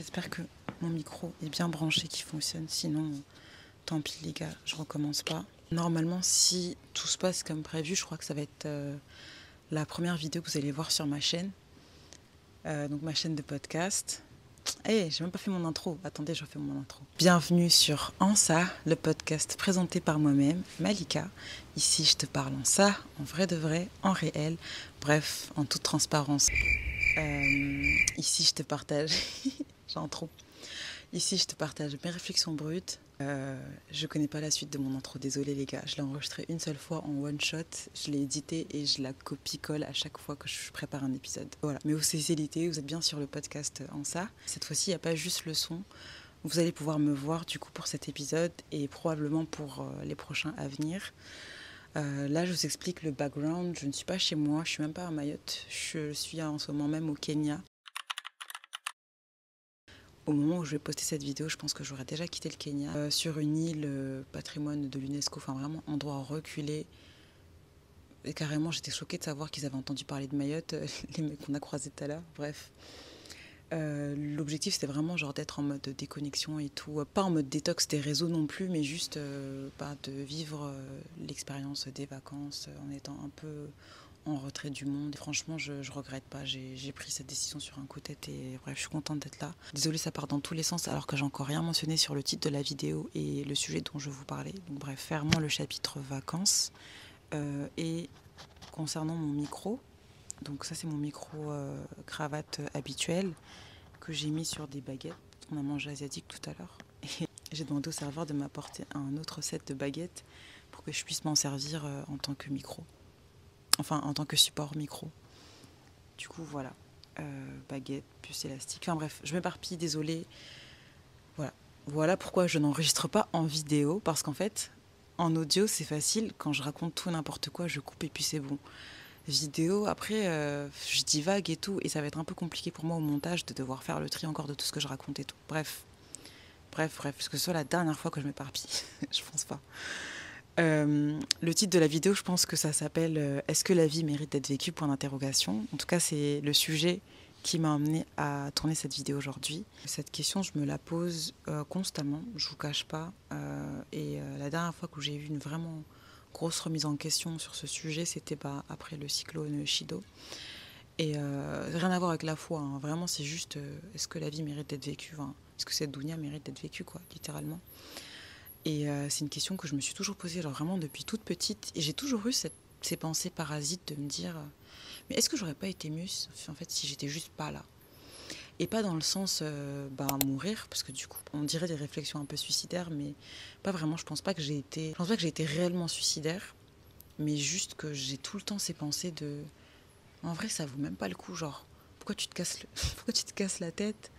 J'espère que mon micro est bien branché, qu'il fonctionne. Sinon, tant pis les gars, je recommence pas. Normalement, si tout se passe comme prévu, je crois que ça va être la première vidéo que vous allez voir sur ma chaîne. Donc ma chaîne de podcast. J'ai même pas fait mon intro. Attendez, je refais mon intro. Bienvenue sur En ça, le podcast présenté par moi-même, Malika. Ici, je te parle en ça, en vrai de vrai, en réel. Bref, en toute transparence. Ici, je te partage... J'en trop. Ici, je te partage mes réflexions brutes. Je connais pas la suite de mon intro, désolé les gars. Je l'ai enregistré une seule fois en one shot. Je l'ai édité et je la copie-colle à chaque fois que je prépare un épisode. Voilà. Mais vous spécialité, vous êtes bien sur le podcast en ça. Cette fois-ci, il n'y a pas juste le son. Vous allez pouvoir me voir du coup pour cet épisode et probablement pour les prochains à venir. Là, je vous explique le background. Je ne suis pas chez moi, je suis même pas à Mayotte. Je suis en ce moment même au Kenya. Au moment où je vais poster cette vidéo, je pense que j'aurais déjà quitté le Kenya, sur une île patrimoine de l'UNESCO, enfin vraiment endroit reculé. Et carrément, j'étais choquée de savoir qu'ils avaient entendu parler de Mayotte, les mecs qu'on a croisés tout à l'heure, bref. L'objectif, c'était vraiment genre d'être en mode déconnexion et tout. Pas en mode détox des réseaux non plus, mais juste de vivre l'expérience des vacances en étant un peu en retrait du monde. Franchement, je regrette pas. J'ai pris cette décision sur un coup de tête et bref, je suis contente d'être là. Désolée, ça part dans tous les sens alors que j'ai encore rien mentionné sur le titre de la vidéo et le sujet dont je vous parlais. Donc bref, fermons le chapitre vacances. Et concernant mon micro, donc ça c'est mon micro cravate habituel que j'ai mis sur des baguettes. On a mangé asiatique tout à l'heure. Et j'ai demandé au serveur de m'apporter un autre set de baguettes pour que je puisse m'en servir en tant que micro. Enfin, en tant que support micro. Du coup, voilà. Baguette, puce élastique. Enfin bref, je m'éparpille, désolée. Voilà. Voilà pourquoi je n'enregistre pas en vidéo. Parce qu'en fait, en audio, c'est facile. Quand je raconte tout n'importe quoi, je coupe et puis c'est bon. Vidéo, après, je divague et tout. Et ça va être un peu compliqué pour moi au montage de devoir faire le tri encore de tout ce que je raconte et tout. Bref. Parce que ce soit la dernière fois que je m'éparpille. Je pense pas. Le titre de la vidéo, je pense que ça s'appelle Est-ce que la vie mérite d'être vécue ? Point d'interrogation. En tout cas, c'est le sujet qui m'a amené à tourner cette vidéo aujourd'hui. Cette question, je me la pose constamment, je vous cache pas. La dernière fois que j'ai eu une vraiment grosse remise en question sur ce sujet, c'était après le cyclone Chido. Et rien à voir avec la foi, hein. Vraiment, c'est juste est-ce que la vie mérite d'être vécue ? Est-ce que cette dounia mérite d'être vécue, quoi, littéralement ? Et c'est une question que je me suis toujours posée, genre vraiment depuis toute petite. Et j'ai toujours eu ces pensées parasites de me dire mais est-ce que j'aurais pas été mieux en fait si j'étais juste pas là ? Et pas dans le sens mourir, parce que du coup on dirait des réflexions un peu suicidaires, mais pas vraiment. Je pense pas que j'ai été réellement suicidaire, mais juste que j'ai tout le temps ces pensées de en vrai ça vaut même pas le coup, genre pourquoi tu te casses la tête ?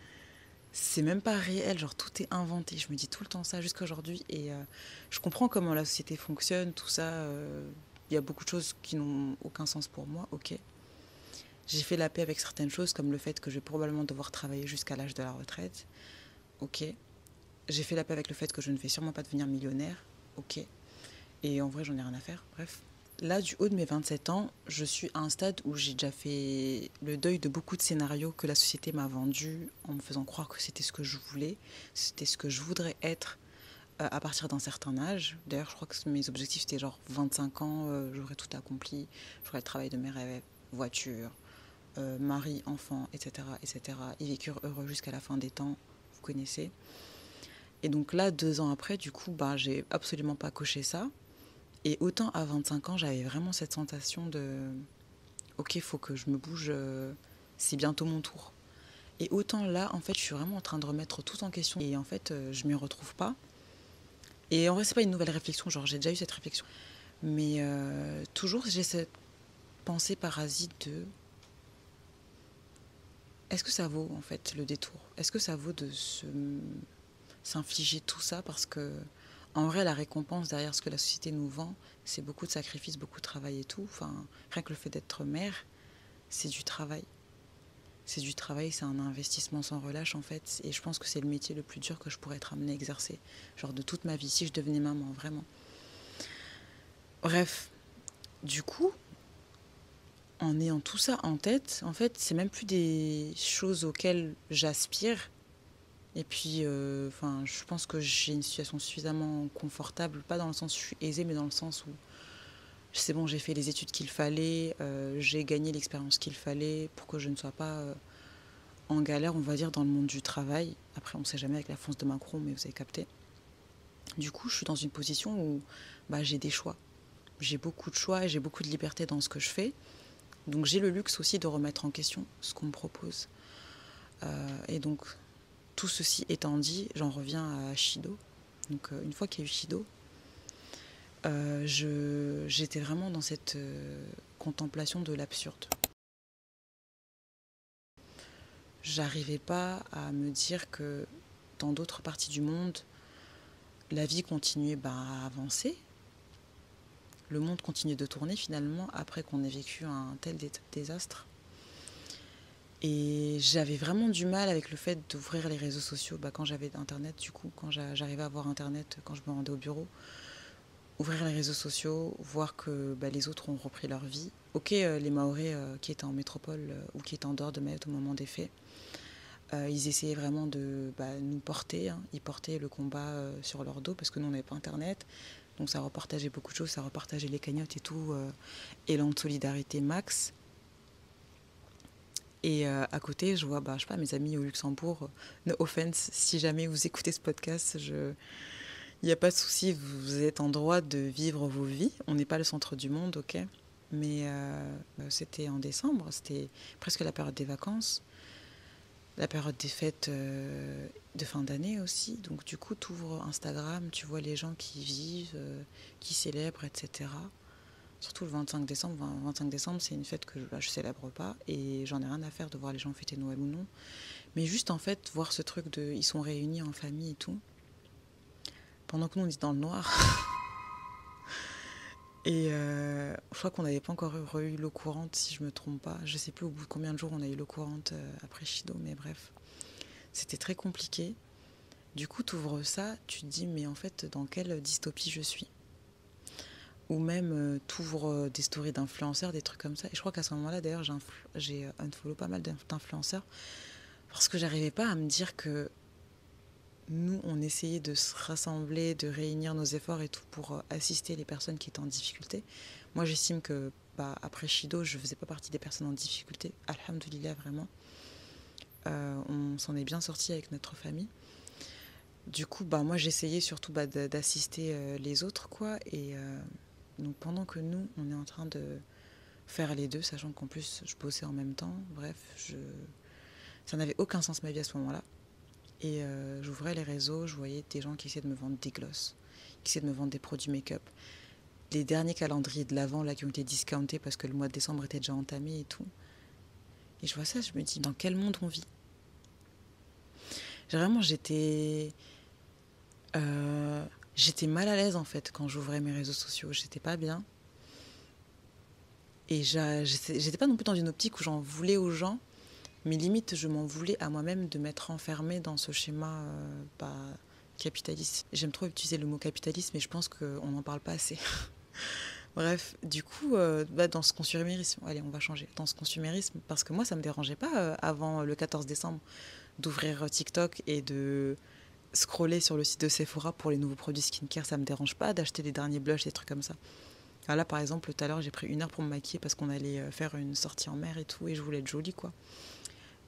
C'est même pas réel, genre tout est inventé. Je me dis tout le temps ça jusqu'à aujourd'hui et je comprends comment la société fonctionne, tout ça. Y a beaucoup de choses qui n'ont aucun sens pour moi, ok. J'ai fait la paix avec certaines choses comme le fait que je vais probablement devoir travailler jusqu'à l'âge de la retraite, ok. J'ai fait la paix avec le fait que je ne vais sûrement pas devenir millionnaire, ok. Et en vrai j'en ai rien à faire, bref. Là, du haut de mes 27 ans, je suis à un stade où j'ai déjà fait le deuil de beaucoup de scénarios que la société m'a vendus en me faisant croire que c'était ce que je voulais, c'était ce que je voudrais être à partir d'un certain âge. D'ailleurs, je crois que mes objectifs, c'était genre 25 ans, j'aurais tout accompli, j'aurais le travail de mes rêves, voiture, mari, enfant, etc., etc. Ils vécurent heureux jusqu'à la fin des temps, vous connaissez. Et donc là, 2 ans après, du coup, j'ai absolument pas coché ça. Et autant à 25 ans, j'avais vraiment cette sensation de « Ok, il faut que je me bouge, c'est bientôt mon tour ». Et autant là, en fait, je suis vraiment en train de remettre tout en question. Et en fait, je m'y retrouve pas. Et en vrai, c'est pas une nouvelle réflexion, genre j'ai déjà eu cette réflexion. Mais toujours, j'ai cette pensée parasite de « Est-ce que ça vaut, en fait, le détour ? Est-ce que ça vaut de s'infliger tout ça ? Parce que en vrai, la récompense derrière ce que la société nous vend, c'est beaucoup de sacrifices, beaucoup de travail et tout. Enfin, rien que le fait d'être mère, c'est du travail. C'est du travail, c'est un investissement sans relâche, en fait. Et je pense que c'est le métier le plus dur que je pourrais être amenée à exercer. Genre de toute ma vie, si je devenais maman, vraiment. Bref, du coup, en ayant tout ça en tête, en fait, c'est même plus des choses auxquelles j'aspire. Et puis, je pense que j'ai une situation suffisamment confortable, pas dans le sens où je suis aisée, mais dans le sens où c'est bon, j'ai fait les études qu'il fallait, j'ai gagné l'expérience qu'il fallait pour que je ne sois pas en galère, on va dire, dans le monde du travail. Après, on ne sait jamais avec la France de Macron, mais vous avez capté. Du coup, je suis dans une position où j'ai des choix. J'ai beaucoup de choix et j'ai beaucoup de liberté dans ce que je fais. Donc j'ai le luxe aussi de remettre en question ce qu'on me propose. Et donc, tout ceci étant dit, j'en reviens à Shido. Donc une fois qu'il y a eu Shido, j'étais vraiment dans cette contemplation de l'absurde. J'arrivais pas à me dire que dans d'autres parties du monde, la vie continuait à avancer. Le monde continue de tourner finalement après qu'on ait vécu un tel désastre. Et j'avais vraiment du mal avec le fait d'ouvrir les réseaux sociaux quand j'avais Internet, du coup, quand j'arrivais à avoir Internet, quand je me rendais au bureau. Ouvrir les réseaux sociaux, voir que les autres ont repris leur vie. Ok, les Mahorais qui étaient en métropole ou qui étaient en dehors de Mayotte au moment des faits, ils essayaient vraiment de nous porter. Hein. Ils portaient le combat sur leur dos parce que nous, on n'avait pas Internet. Donc ça repartageait beaucoup de choses, ça repartageait les cagnottes et tout. Élan de solidarité max. Et à côté, je vois, je sais pas, mes amis au Luxembourg, no offense, si jamais vous écoutez ce podcast, il n'y a pas de souci, vous êtes en droit de vivre vos vies. On n'est pas le centre du monde, ok. Mais c'était en décembre, c'était presque la période des vacances, la période des fêtes de fin d'année aussi. Donc du coup, tu ouvres Instagram, tu vois les gens qui vivent, qui célèbrent, etc. Surtout le 25 décembre. 25 décembre, c'est une fête que je célèbre pas et j'en ai rien à faire de voir les gens fêter Noël ou non. Mais juste en fait, voir ce truc de ils sont réunis en famille et tout, pendant que nous on est dans le noir. Et je crois qu'on n'avait pas encore eu l'eau courante, si je me trompe pas. Je sais plus au bout de combien de jours on a eu l'eau courante après Shido, mais bref. C'était très compliqué. Du coup, tu ouvres ça, tu te dis, mais en fait, dans quelle dystopie je suis ? Ou même t'ouvres des stories d'influenceurs, des trucs comme ça. Et je crois qu'à ce moment-là, d'ailleurs, j'ai unfollow pas mal d'influenceurs parce que j'arrivais pas à me dire que nous, on essayait de se rassembler, de réunir nos efforts et tout pour assister les personnes qui étaient en difficulté. Moi, j'estime que après Shido, je faisais pas partie des personnes en difficulté. Alhamdoulilah, vraiment. On s'en est bien sorti avec notre famille. Du coup, moi, j'essayais surtout d'assister les autres, quoi. Et donc pendant que nous, on est en train de faire les deux, sachant qu'en plus, je bossais en même temps. Bref, ça n'avait aucun sens ma vie à ce moment-là. Et j'ouvrais les réseaux, je voyais des gens qui essayaient de me vendre des glosses, qui essayaient de me vendre des produits make-up. Les derniers calendriers de l'Avent, là, qui ont été discountés parce que le mois de décembre était déjà entamé et tout. Et je vois ça, je me dis, dans quel monde on vit ? Vraiment, j'étais mal à l'aise, en fait, quand j'ouvrais mes réseaux sociaux. J'étais pas bien. Et j'étais pas non plus dans une optique où j'en voulais aux gens, mais limite, je m'en voulais à moi-même de m'être enfermée dans ce schéma capitaliste. J'aime trop utiliser le mot capitalisme, mais je pense qu'on n'en parle pas assez. Bref, du coup, dans ce consumérisme, allez, on va changer, dans ce consumérisme, parce que moi, ça me dérangeait pas avant le 14 décembre d'ouvrir TikTok et de scroller sur le site de Sephora pour les nouveaux produits skincare, ça me dérange pas d'acheter les derniers blushs, des trucs comme ça. Alors là, par exemple, tout à l'heure, j'ai pris 1 heure pour me maquiller parce qu'on allait faire une sortie en mer et tout, et je voulais être jolie, quoi.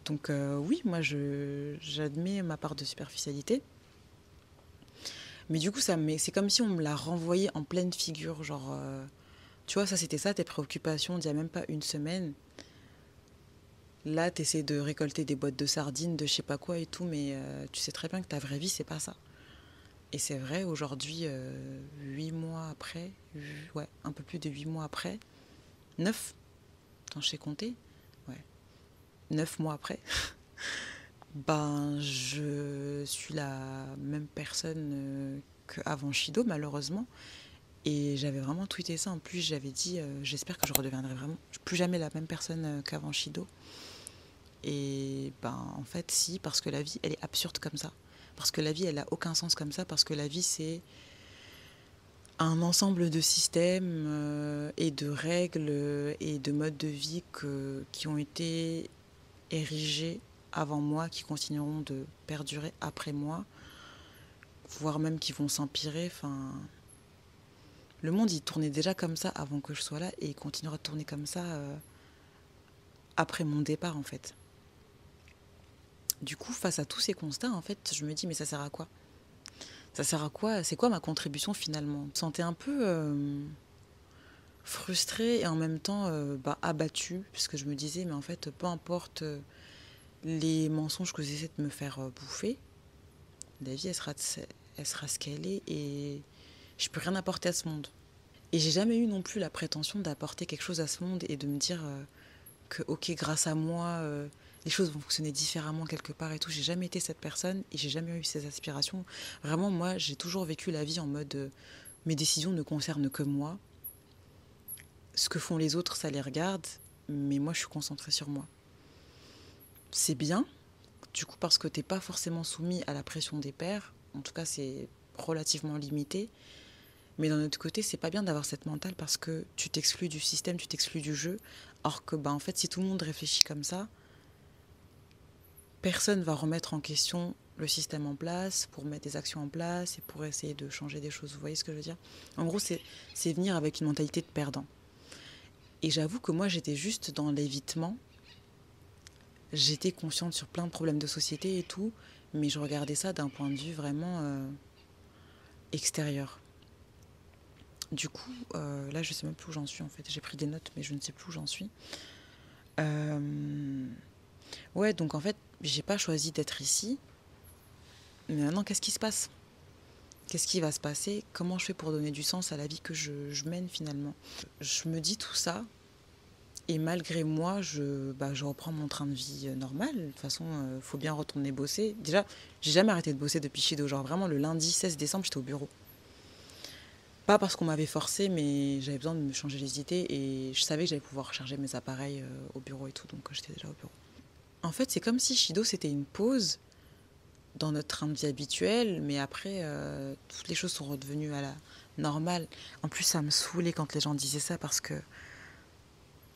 Donc oui, moi, j'admets ma part de superficialité. Mais du coup, c'est comme si on me l'a renvoyé en pleine figure, genre... tu vois, c'était ça, tes préoccupations d'il n'y a même pas une semaine. Là, tu essaies de récolter des boîtes de sardines, de je sais pas quoi et tout, mais tu sais très bien que ta vraie vie, c'est pas ça. Et c'est vrai, aujourd'hui, 8 mois après, ouais, un peu plus de 8 mois après, 9, attends, je sais compter, ouais, 9 mois après, je suis la même personne qu'avant Shido, malheureusement. Et j'avais vraiment tweeté ça. En plus, j'avais dit, j'espère que je redeviendrai vraiment plus jamais la même personne qu'avant Shido. Et en fait, si, parce que la vie, elle est absurde comme ça. Parce que la vie, elle n'a aucun sens comme ça. Parce que la vie, c'est un ensemble de systèmes et de règles et de modes de vie qui ont été érigés avant moi, qui continueront de perdurer après moi, voire même qui vont s'empirer. Enfin, le monde, il tournait déjà comme ça avant que je sois là et il continuera de tourner comme ça après mon départ, en fait. Du coup, face à tous ces constats, en fait, je me dis, mais ça sert à quoi? Ça sert à quoi? C'est quoi ma contribution finalement? Je me sentais un peu frustrée et en même temps abattue, parce que je me disais, mais en fait, peu importe les mensonges que j'essaie de me faire bouffer, la vie, elle sera ce qu'elle est et je peux rien apporter à ce monde. Et j'ai jamais eu non plus la prétention d'apporter quelque chose à ce monde et de me dire que, ok, grâce à moi, les choses vont fonctionner différemment quelque part et tout. J'ai jamais été cette personne et j'ai jamais eu ces aspirations. Vraiment, moi, j'ai toujours vécu la vie en mode mes décisions ne concernent que moi. Ce que font les autres, ça les regarde, mais moi, je suis concentrée sur moi. C'est bien, du coup, parce que t'es pas forcément soumis à la pression des pairs. En tout cas, c'est relativement limité. Mais d'un autre côté, c'est pas bien d'avoir cette mentale parce que tu t'exclus du système, tu t'exclus du jeu. Or que, en fait, si tout le monde réfléchit comme ça, personne va remettre en question le système en place pour mettre des actions en place et pour essayer de changer des choses. Vous voyez ce que je veux dire? En gros, c'est venir avec une mentalité de perdant. Et j'avoue que moi, j'étais juste dans l'évitement. J'étais consciente sur plein de problèmes de société et tout, mais je regardais ça d'un point de vue vraiment extérieur. Du coup, là, je sais même plus où j'en suis en fait. J'ai pris des notes, mais je ne sais plus où j'en suis. Ouais, donc en fait, j'ai pas choisi d'être ici. Mais maintenant, qu'est-ce qui se passe? Qu'est-ce qui va se passer? Comment je fais pour donner du sens à la vie que je mène finalement? Je me dis tout ça, et malgré moi, je reprends mon train de vie normal. De toute façon, faut bien retourner bosser. Déjà, j'ai jamais arrêté de bosser depuis Chido. Genre vraiment, le lundi 16 décembre, j'étais au bureau. Pas parce qu'on m'avait forcé, mais j'avais besoin de me changer les idées et je savais que j'allais pouvoir recharger mes appareils au bureau et tout, donc j'étais déjà au bureau. En fait, c'est comme si Chido, c'était une pause dans notre train de vie habituel, mais après, toutes les choses sont redevenues à la normale. En plus, ça me saoulait quand les gens disaient ça parce que,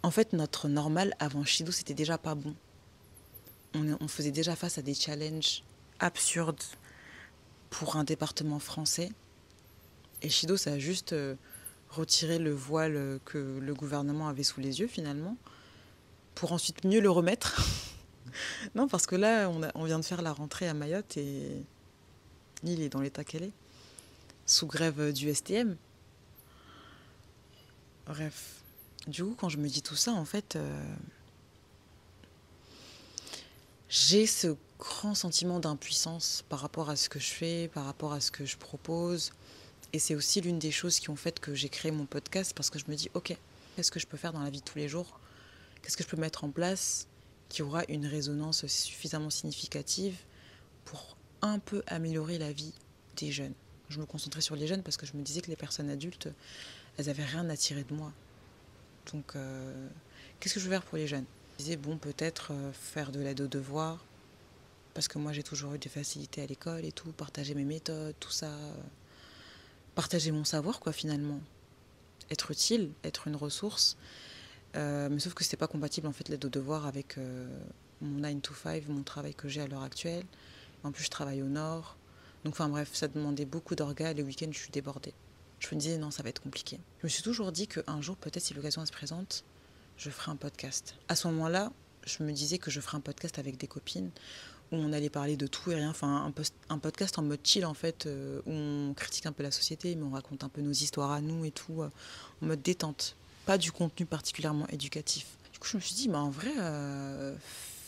en fait, notre normal avant Chido, c'était déjà pas bon. On faisait déjà face à des challenges absurdes pour un département français. Et Chido, ça a juste retiré le voile que le gouvernement avait sous les yeux, finalement, pour ensuite mieux le remettre. Non, parce que là, on vient de faire la rentrée à Mayotte et l'île est dans l'état qu'elle est, sous grève du STM. Bref. Du coup, quand je me dis tout ça, en fait, j'ai ce grand sentiment d'impuissance par rapport à ce que je fais, par rapport à ce que je propose. Et c'est aussi l'une des choses qui ont fait que j'ai créé mon podcast, parce que je me dis, ok, qu'est-ce que je peux faire dans la vie de tous les jours? Qu'est-ce que je peux mettre en place qui aura une résonance suffisamment significative pour un peu améliorer la vie des jeunes? Je me concentrais sur les jeunes parce que je me disais que les personnes adultes, elles n'avaient rien à tirer de moi. Donc, qu'est-ce que je veux faire pour les jeunes? Je disais, bon, peut-être faire de l'aide aux devoirs, parce que moi, j'ai toujours eu des facilités à l'école et tout, partager mes méthodes, tout ça, partager mon savoir, quoi, finalement. Être utile, être une ressource. Mais sauf que c'était pas compatible, en fait, l'aide aux devoirs avec mon 9 to 5, mon travail que j'ai à l'heure actuelle. En plus, je travaille au nord. Donc, enfin bref, ça demandait beaucoup d'orgas. Les week-ends, je suis débordée. Je me disais, non, ça va être compliqué. Je me suis toujours dit qu'un jour, peut-être, si l'occasion se présente, je ferai un podcast. À ce moment-là, je me disais que je ferais un podcast avec des copines où on allait parler de tout et rien. Enfin, un podcast en mode chill, en fait, où on critique un peu la société, mais on raconte un peu nos histoires à nous et tout, en mode détente. Pas du contenu particulièrement éducatif. Du coup, je me suis dit, en vrai,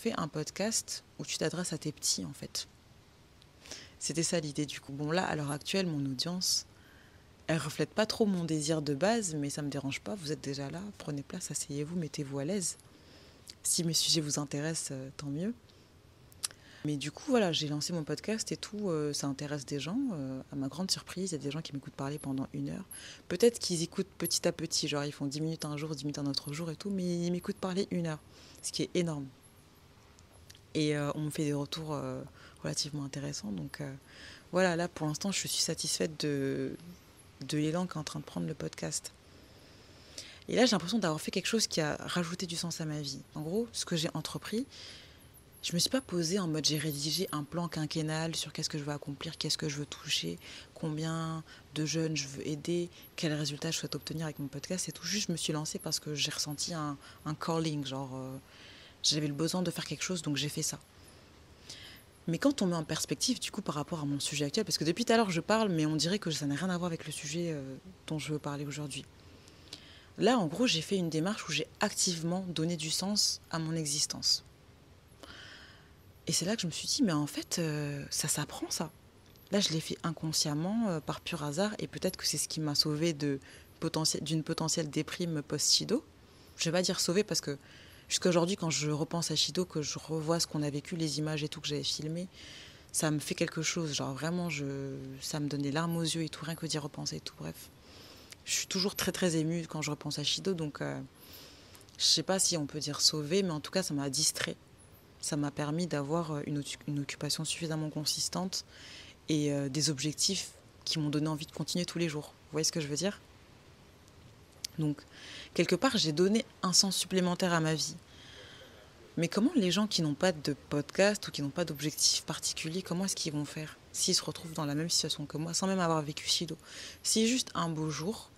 fais un podcast où tu t'adresses à tes petits, en fait. C'était ça l'idée, du coup. Bon, là, à l'heure actuelle, mon audience, elle reflète pas trop mon désir de base, mais ça me dérange pas. Vous êtes déjà là, prenez place, asseyez-vous, mettez-vous à l'aise. Si mes sujets vous intéressent, tant mieux. Mais du coup, voilà, j'ai lancé mon podcast et tout, ça intéresse des gens. À ma grande surprise, il y a des gens qui m'écoutent parler pendant 1 heure. Peut-être qu'ils écoutent petit à petit, genre ils font 10 minutes un jour, 10 minutes un autre jour et tout, mais ils m'écoutent parler 1 heure, ce qui est énorme. Et on me fait des retours relativement intéressants. Donc voilà, là pour l'instant, je suis satisfaite de l'élan qu'est en train de prendre le podcast. Et là, j'ai l'impression d'avoir fait quelque chose qui a rajouté du sens à ma vie. En gros, ce que j'ai entrepris, Je me suis pas posée en mode j'ai rédigé un plan quinquennal sur qu'est-ce que je veux accomplir, qu'est-ce que je veux toucher, combien de jeunes je veux aider, quels résultats je souhaite obtenir avec mon podcast et tout. Juste, je me suis lancée parce que j'ai ressenti un calling, j'avais le besoin de faire quelque chose, donc j'ai fait ça. Mais quand on met en perspective, du coup, par rapport à mon sujet actuel, parce que depuis tout à l'heure je parle, mais on dirait que ça n'a rien à voir avec le sujet dont je veux parler aujourd'hui. Là, en gros, j'ai fait une démarche où j'ai activement donné du sens à mon existence. Et c'est là que je me suis dit, mais en fait, ça s'apprend ça. Là, je l'ai fait inconsciemment, par pur hasard, et peut-être que c'est ce qui m'a sauvée d'une potentielle déprime post-Shido. Je vais pas dire sauvée parce que jusqu'à aujourd'hui, quand je repense à Shido, que je revois ce qu'on a vécu, les images et tout que j'avais filmé, ça me fait quelque chose. Genre vraiment, ça me donne des larmes aux yeux et tout, rien que d'y repenser et tout. Bref, je suis toujours très très émue quand je repense à Shido, donc je sais pas si on peut dire sauvée, mais en tout cas, ça m'a distrait. Ça m'a permis d'avoir une occupation suffisamment consistante et des objectifs qui m'ont donné envie de continuer tous les jours. Vous voyez ce que je veux dire? Donc, quelque part, j'ai donné un sens supplémentaire à ma vie. Mais comment les gens qui n'ont pas de podcast ou qui n'ont pas d'objectif particulier, comment est-ce qu'ils vont faire s'ils se retrouvent dans la même situation que moi, sans même avoir vécu Shido? Si juste un beau jour,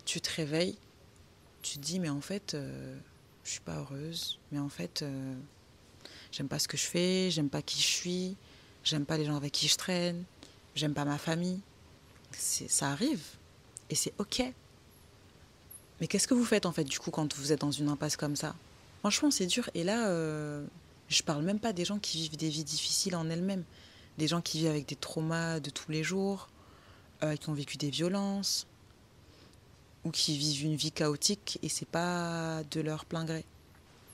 tu te réveilles, tu te dis, mais en fait, je suis pas heureuse, mais en fait, j'aime pas ce que je fais, j'aime pas qui je suis, j'aime pas les gens avec qui je traîne, j'aime pas ma famille. Ça arrive et c'est ok. Mais qu'est-ce que vous faites en fait du coup quand vous êtes dans une impasse comme ça? Franchement, c'est dur. Et là, je parle même pas des gens qui vivent des vies difficiles en elles-mêmes. Des gens qui vivent avec des traumas de tous les jours, qui ont vécu des violences, ou qui vivent une vie chaotique et c'est pas de leur plein gré.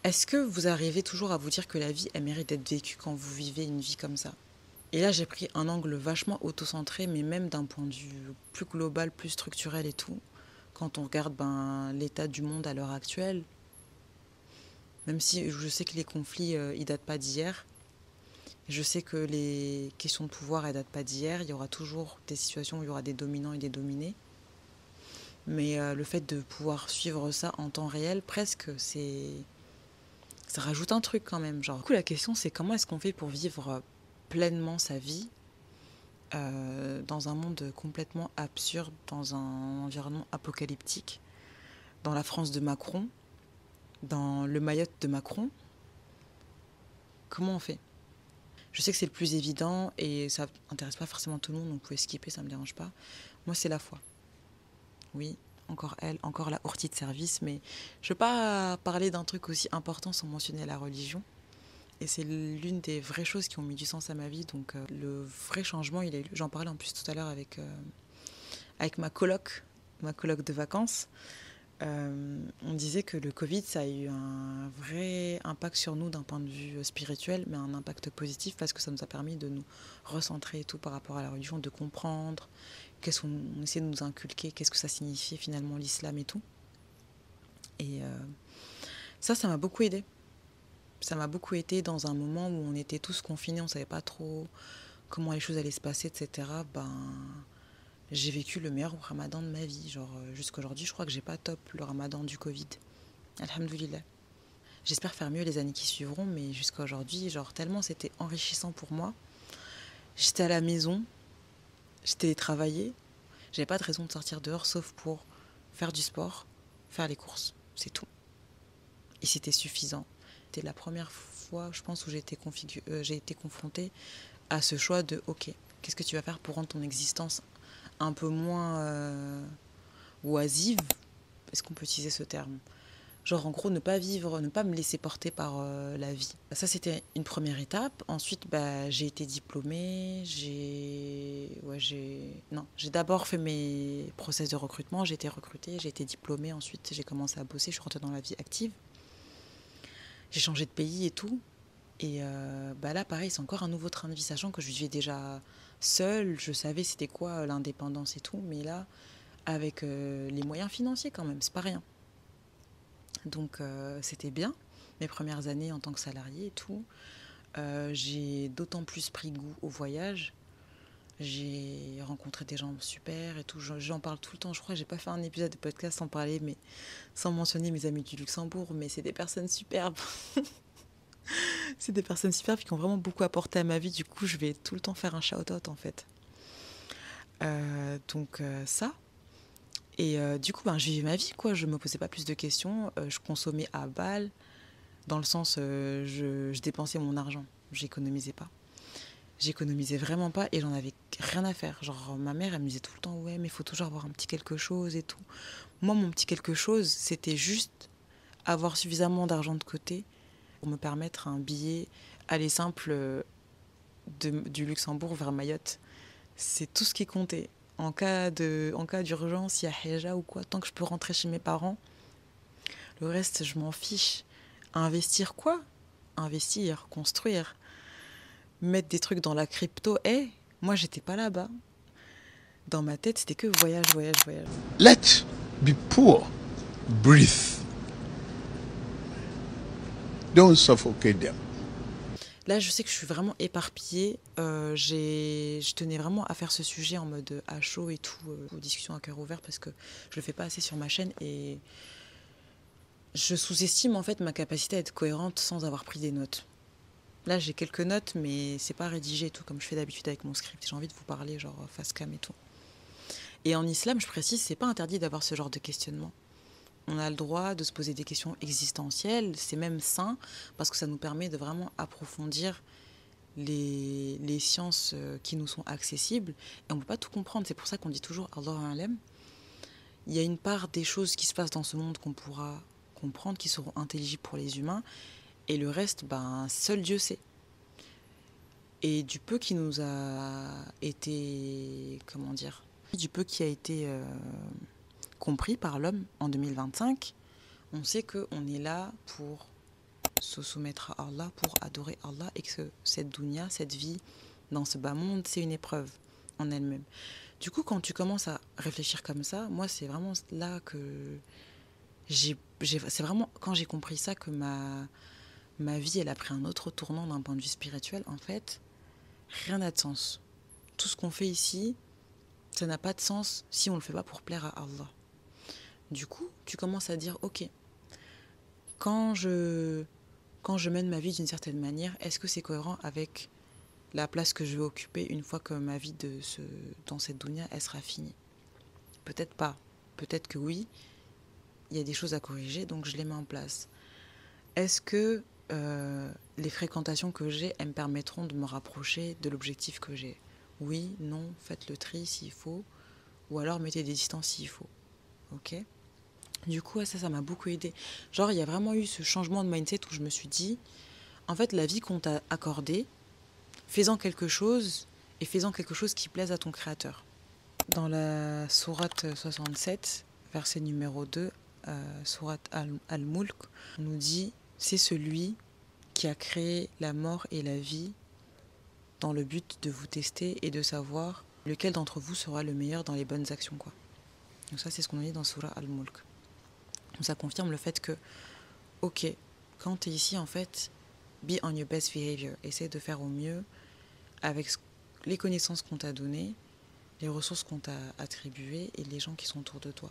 Est-ce que vous arrivez toujours à vous dire que la vie, elle mérite d'être vécue quand vous vivez une vie comme ça? Et là, j'ai pris un angle vachement auto-centré, mais même d'un point de vue plus global, plus structurel et tout. Quand on regarde l'état du monde à l'heure actuelle, même si je sais que les conflits, ils datent pas d'hier, je sais que les questions de pouvoir, elles datent pas d'hier, il y aura toujours des situations où il y aura des dominants et des dominés. Mais le fait de pouvoir suivre ça en temps réel, presque, ça rajoute un truc quand même. Genre, du coup, la question, c'est comment est-ce qu'on fait pour vivre pleinement sa vie dans un monde complètement absurde, dans un environnement apocalyptique, dans la France de Macron, dans le Mayotte de Macron. Comment on fait? Je sais que c'est le plus évident et ça n'intéresse pas forcément tout le monde, donc vous pouvez skipper, ça ne me dérange pas. Moi, c'est la foi. Oui, encore elle, encore la ortie de service, mais je ne veux pas parler d'un truc aussi important sans mentionner la religion. Et c'est l'une des vraies choses qui ont mis du sens à ma vie. Donc le vrai changement, il a eu lieu. J'en parlais en plus tout à l'heure avec ma coloc de vacances. On disait que le Covid, ça a eu un vrai impact sur nous d'un point de vue spirituel, mais un impact positif parce que ça nous a permis de nous recentrer et tout par rapport à la religion, de comprendre qu'est-ce qu'on essaie de nous inculquer, qu'est-ce que ça signifiait finalement l'islam et tout. Et ça m'a beaucoup aidée. Ça m'a beaucoup aidé dans un moment où on était tous confinés, on ne savait pas trop comment les choses allaient se passer, etc. J'ai vécu le meilleur ramadan de ma vie. Jusqu'à aujourd'hui, je crois que j'ai pas top le ramadan du Covid. Alhamdoulilah. J'espère faire mieux les années qui suivront, mais jusqu'à aujourd'hui, tellement c'était enrichissant pour moi. J'étais à la maison, je télétravaillais, j'avais pas de raison de sortir dehors sauf pour faire du sport, faire les courses, c'est tout. Et c'était suffisant. C'était la première fois, je pense, où j'ai été confrontée à ce choix de ok, qu'est-ce que tu vas faire pour rendre ton existence un peu moins oisive? Est-ce qu'on peut utiliser ce terme? En gros, ne pas vivre, ne pas me laisser porter par la vie. Ça, c'était une première étape. Ensuite, j'ai été diplômée. J'ai d'abord fait mes process de recrutement. J'ai été recrutée, j'ai été diplômée. Ensuite, j'ai commencé à bosser. Je suis rentrée dans la vie active. J'ai changé de pays et tout. Et là, pareil, c'est encore un nouveau train de vie, sachant que je vivais déjà seule. Je savais c'était quoi l'indépendance et tout. Mais là, avec les moyens financiers quand même, c'est pas rien. Donc c'était bien, mes premières années en tant que salariée et tout. J'ai d'autant plus pris goût au voyage. J'ai rencontré des gens super et tout. J'en parle tout le temps. Je crois que j'ai pas fait un épisode de podcast sans parler, mais sans mentionner mes amis du Luxembourg. Mais c'est des personnes superbes. C'est des personnes superbes qui ont vraiment beaucoup apporté à ma vie. Du coup, je vais tout le temps faire un shout-out, en fait. Ça. Et du coup, ben, je vivais ma vie, quoi. Je me posais pas plus de questions. Je consommais à balle, dans le sens, je dépensais mon argent. J'économisais pas. J'économisais vraiment pas et j'en avais rien à faire. Genre, ma mère, elle me disait tout le temps, ouais, mais il faut toujours avoir un petit quelque chose et tout. Moi, mon petit quelque chose, c'était juste avoir suffisamment d'argent de côté pour me permettre un billet aller simple du Luxembourg vers Mayotte. C'est tout ce qui comptait. En cas d'urgence, il y a Heja ou quoi, tant que je peux rentrer chez mes parents, le reste, je m'en fiche. Investir quoi? Investir, construire, mettre des trucs dans la crypto. Moi, j'étais pas là-bas. Dans ma tête, c'était que voyage, voyage, voyage. Let's be poor. Breathe. Don't suffocate them. Là, je sais que je suis vraiment éparpillée. Je tenais vraiment à faire ce sujet en mode à chaud et tout, aux discussions à cœur ouvert, parce que je le fais pas assez sur ma chaîne et je sous-estime en fait ma capacité à être cohérente sans avoir pris des notes. Là, j'ai quelques notes, mais c'est pas rédigé et tout, comme je fais d'habitude avec mon script. J'ai envie de vous parler, genre face cam et tout. Et en islam, je précise, c'est pas interdit d'avoir ce genre de questionnement. On a le droit de se poser des questions existentielles, c'est même sain, parce que ça nous permet de vraiment approfondir les sciences qui nous sont accessibles. Et on ne peut pas tout comprendre, c'est pour ça qu'on dit toujours Allah alam. Il y a une part des choses qui se passent dans ce monde qu'on pourra comprendre, qui seront intelligibles pour les humains, et le reste, ben, seul Dieu sait. Et du peu qui nous a été, comment dire, du peu qui a été compris par l'homme en 2025, on sait qu'on est là pour se soumettre à Allah, pour adorer Allah, et que cette dunya, cette vie dans ce bas monde, c'est une épreuve en elle-même. Du coup, quand tu commences à réfléchir comme ça, moi, c'est vraiment là que c'est vraiment quand j'ai compris ça que ma vie, elle a pris un autre tournant d'un point de vue spirituel. En fait, rien n'a de sens. Tout ce qu'on fait ici, ça n'a pas de sens si on ne le fait pas pour plaire à Allah. Du coup, tu commences à dire, ok, quand je mène ma vie d'une certaine manière, est-ce que c'est cohérent avec la place que je vais occuper une fois que ma vie dans cette dunya, elle sera finie? Peut-être pas. Peut-être que oui, il y a des choses à corriger, donc je les mets en place. Est-ce que les fréquentations que j'ai, elles me permettront de me rapprocher de l'objectif que j'ai? Oui, non, faites le tri s'il faut, ou alors mettez des distances s'il faut. Ok? Du coup, ça m'a beaucoup aidé. Genre, il y a vraiment eu ce changement de mindset où je me suis dit, en fait, la vie qu'on t'a accordée, fais-en quelque chose et fais-en quelque chose qui plaise à ton créateur. Dans la sourate 67, verset numéro 2, sourate Al-Mulk, on nous dit, c'est celui qui a créé la mort et la vie dans le but de vous tester et de savoir lequel d'entre vous sera le meilleur dans les bonnes actions, quoi. Donc ça, c'est ce qu'on dit dans Surah Al-Mulk. Donc ça confirme le fait que, ok, quand tu es ici, en fait, be on your best behavior. Essaye de faire au mieux avec les connaissances qu'on t'a données, les ressources qu'on t'a attribuées et les gens qui sont autour de toi.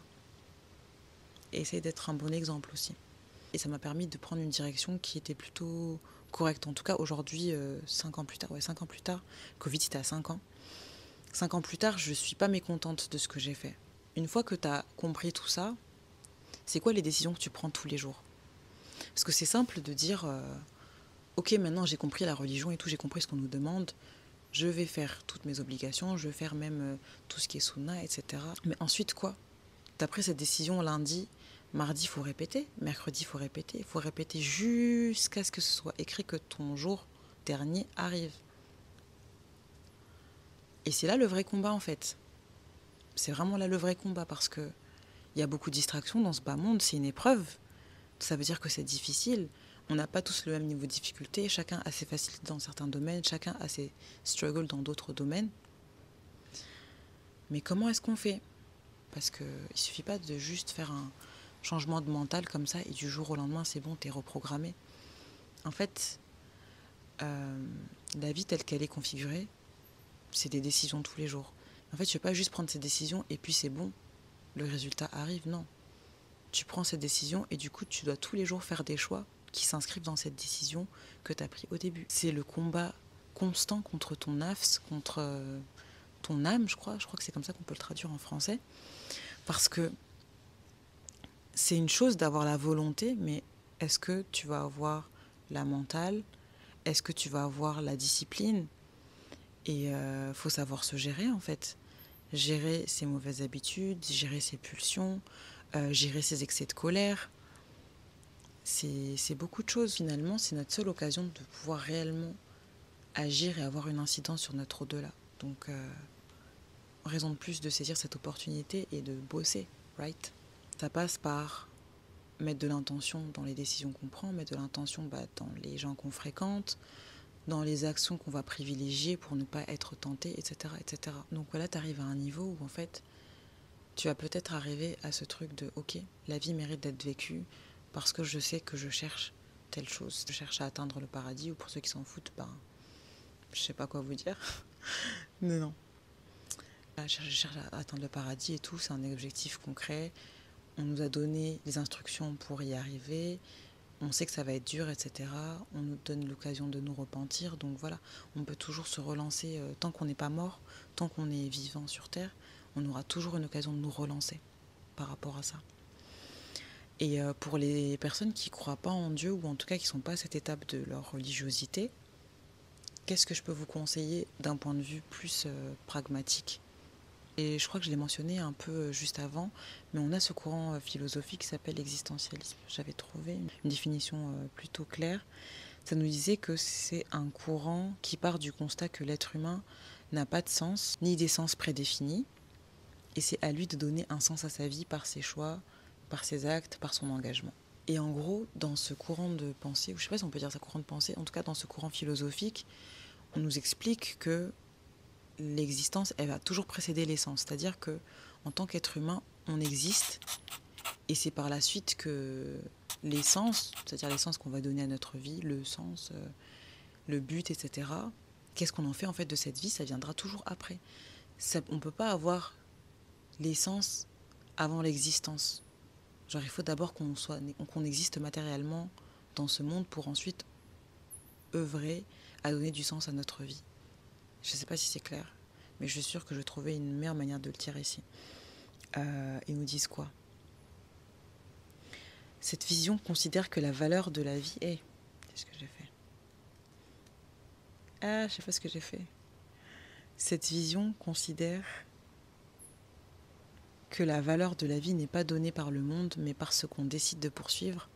Et essaye d'être un bon exemple aussi. Et ça m'a permis de prendre une direction qui était plutôt correcte. En tout cas, aujourd'hui, 5 ans plus tard, Covid c'était à 5 ans. 5 ans plus tard, je ne suis pas mécontente de ce que j'ai fait. Une fois que tu as compris tout ça, c'est quoi les décisions que tu prends tous les jours? Parce que c'est simple de dire, ok, maintenant j'ai compris la religion et tout, j'ai compris ce qu'on nous demande, je vais faire toutes mes obligations, je vais faire même tout ce qui est sunna, etc. Mais ensuite quoi? Tu as pris cette décision lundi, mardi, il faut répéter, mercredi, il faut répéter jusqu'à ce que ce soit écrit que ton jour dernier arrive. Et c'est là le vrai combat en fait. C'est vraiment là le vrai combat parce que il y a beaucoup de distractions dans ce bas monde, c'est une épreuve. Ça veut dire que c'est difficile. On n'a pas tous le même niveau de difficulté, chacun a ses facilités dans certains domaines, chacun a ses struggles dans d'autres domaines. Mais comment est-ce qu'on fait? Parce qu'il ne suffit pas de juste faire un changement de mental comme ça et du jour au lendemain, c'est bon, t'es reprogrammé. En fait, la vie telle qu'elle est configurée, c'est des décisions tous les jours. En fait, je ne vais pas juste prendre ces décisions et puis c'est bon, le résultat arrive, non. Tu prends cette décision et du coup, tu dois tous les jours faire des choix qui s'inscrivent dans cette décision que tu as prise au début. C'est le combat constant contre ton nafs, contre ton âme, je crois que c'est comme ça qu'on peut le traduire en français, parce que c'est une chose d'avoir la volonté, mais est-ce que tu vas avoir la mentale? Est-ce que tu vas avoir la discipline? Et faut savoir se gérer en fait. Gérer ses mauvaises habitudes, gérer ses pulsions, gérer ses excès de colère. C'est beaucoup de choses. Finalement, c'est notre seule occasion de pouvoir réellement agir et avoir une incidence sur notre au-delà. Donc, raison de plus de saisir cette opportunité et de bosser, right? Ça passe par mettre de l'intention dans les décisions qu'on prend, mettre de l'intention dans les gens qu'on fréquente, dans les actions qu'on va privilégier pour ne pas être tenté, etc. etc. Donc voilà, tu arrives à un niveau où en fait, tu vas peut-être arriver à ce truc de « Ok, la vie mérite d'être vécue parce que je sais que je cherche telle chose. Je cherche à atteindre le paradis » ou pour ceux qui s'en foutent, je sais pas quoi vous dire. Mais non. Je cherche à atteindre le paradis et tout, c'est un objectif concret. On nous a donné les instructions pour y arriver. On sait que ça va être dur, etc. On nous donne l'occasion de nous repentir. Donc voilà, on peut toujours se relancer. Tant qu'on n'est pas mort, tant qu'on est vivant sur Terre, on aura toujours une occasion de nous relancer par rapport à ça. Et pour les personnes qui ne croient pas en Dieu, ou en tout cas qui ne sont pas à cette étape de leur religiosité, qu'est-ce que je peux vous conseiller d'un point de vue plus pragmatique ? Et je crois que je l'ai mentionné un peu juste avant, mais on a ce courant philosophique qui s'appelle l'existentialisme. J'avais trouvé une définition plutôt claire. Ça nous disait que c'est un courant qui part du constat que l'être humain n'a pas de sens, ni d'essence prédéfinie, et c'est à lui de donner un sens à sa vie par ses choix, par ses actes, par son engagement. Et en gros, dans ce courant de pensée, ou je ne sais pas si on peut dire ça courant de pensée, en tout cas dans ce courant philosophique, on nous explique que l'existence, elle va toujours précéder l'essence. C'est-à-dire que en tant qu'être humain, on existe et c'est par la suite que l'essence, c'est-à-dire l'essence qu'on va donner à notre vie, le sens, le but, etc. Qu'est-ce qu'on en fait en fait de cette vie? Ça viendra toujours après. On ne peut pas avoir l'essence avant l'existence. Genre, il faut d'abord qu'on existe matériellement dans ce monde pour ensuite œuvrer à donner du sens à notre vie. Je ne sais pas si c'est clair, mais je suis sûre que je vais trouver une meilleure manière de le dire ici. Ils nous disent quoi? Cette vision considère que la valeur de la vie est... Qu'est-ce que j'ai fait? Ah, je sais pas ce que j'ai fait. Cette vision considère que la valeur de la vie n'est pas donnée par le monde, mais par ce qu'on décide de poursuivre,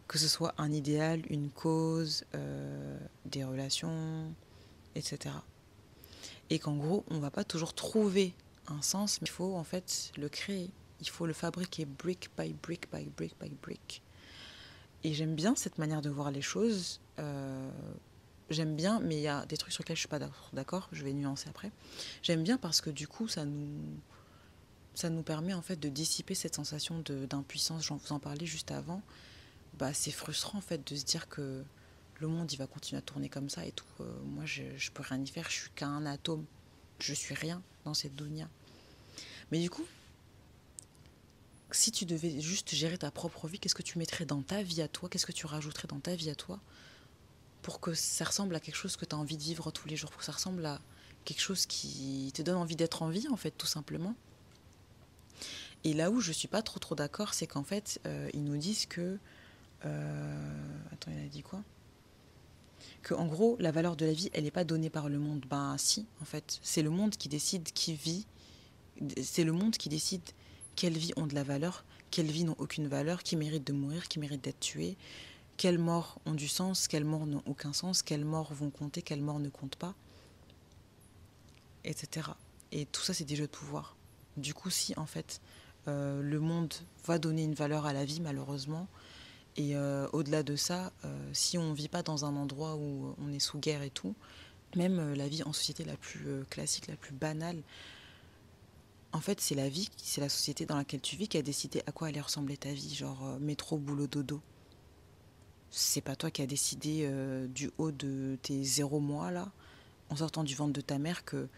que ce soit un idéal, une cause, des relations, etc. Et qu'en gros, on ne va pas toujours trouver un sens, mais il faut en fait le créer. Il faut le fabriquer brick by brick by brick by brick. Et j'aime bien cette manière de voir les choses. J'aime bien, mais il y a des trucs sur lesquels je ne suis pas d'accord. Je vais nuancer après. J'aime bien parce que du coup, ça nous permet en fait de dissiper cette sensation d'impuissance. J'en vous en parlais juste avant. C'est frustrant en fait de se dire que le monde il va continuer à tourner comme ça et tout. Moi, je peux rien y faire. Je suis qu'un atome. Je suis rien dans cette dunya. Mais du coup, si tu devais juste gérer ta propre vie, qu'est-ce que tu mettrais dans ta vie à toi? Qu'est-ce que tu rajouterais dans ta vie à toi pour que ça ressemble à quelque chose que tu as envie de vivre tous les jours, pour que ça ressemble à quelque chose qui te donne envie d'être en vie, en fait, tout simplement. Et là où je suis pas trop d'accord, c'est qu'en fait, ils nous disent que... Attends, il a dit quoi? Que en gros, la valeur de la vie, elle n'est pas donnée par le monde. Si, en fait. C'est le monde qui décide qui vit. C'est le monde qui décide quelles vies ont de la valeur, quelles vies n'ont aucune valeur, qui méritent de mourir, qui méritent d'être tuées, quelles morts ont du sens, quelles morts n'ont aucun sens, quelles morts vont compter, quelles morts ne comptent pas, etc. Et tout ça, c'est des jeux de pouvoir. Du coup, si, en fait, le monde va donner une valeur à la vie, malheureusement, et au-delà de ça, si on ne vit pas dans un endroit où on est sous guerre et tout, même la vie en société la plus classique, la plus banale, en fait, c'est la vie, c'est la société dans laquelle tu vis qui a décidé à quoi allait ressembler ta vie, genre métro, boulot, dodo. C'est pas toi qui as décidé du haut de tes 0 mois, là, en sortant du ventre de ta mère, que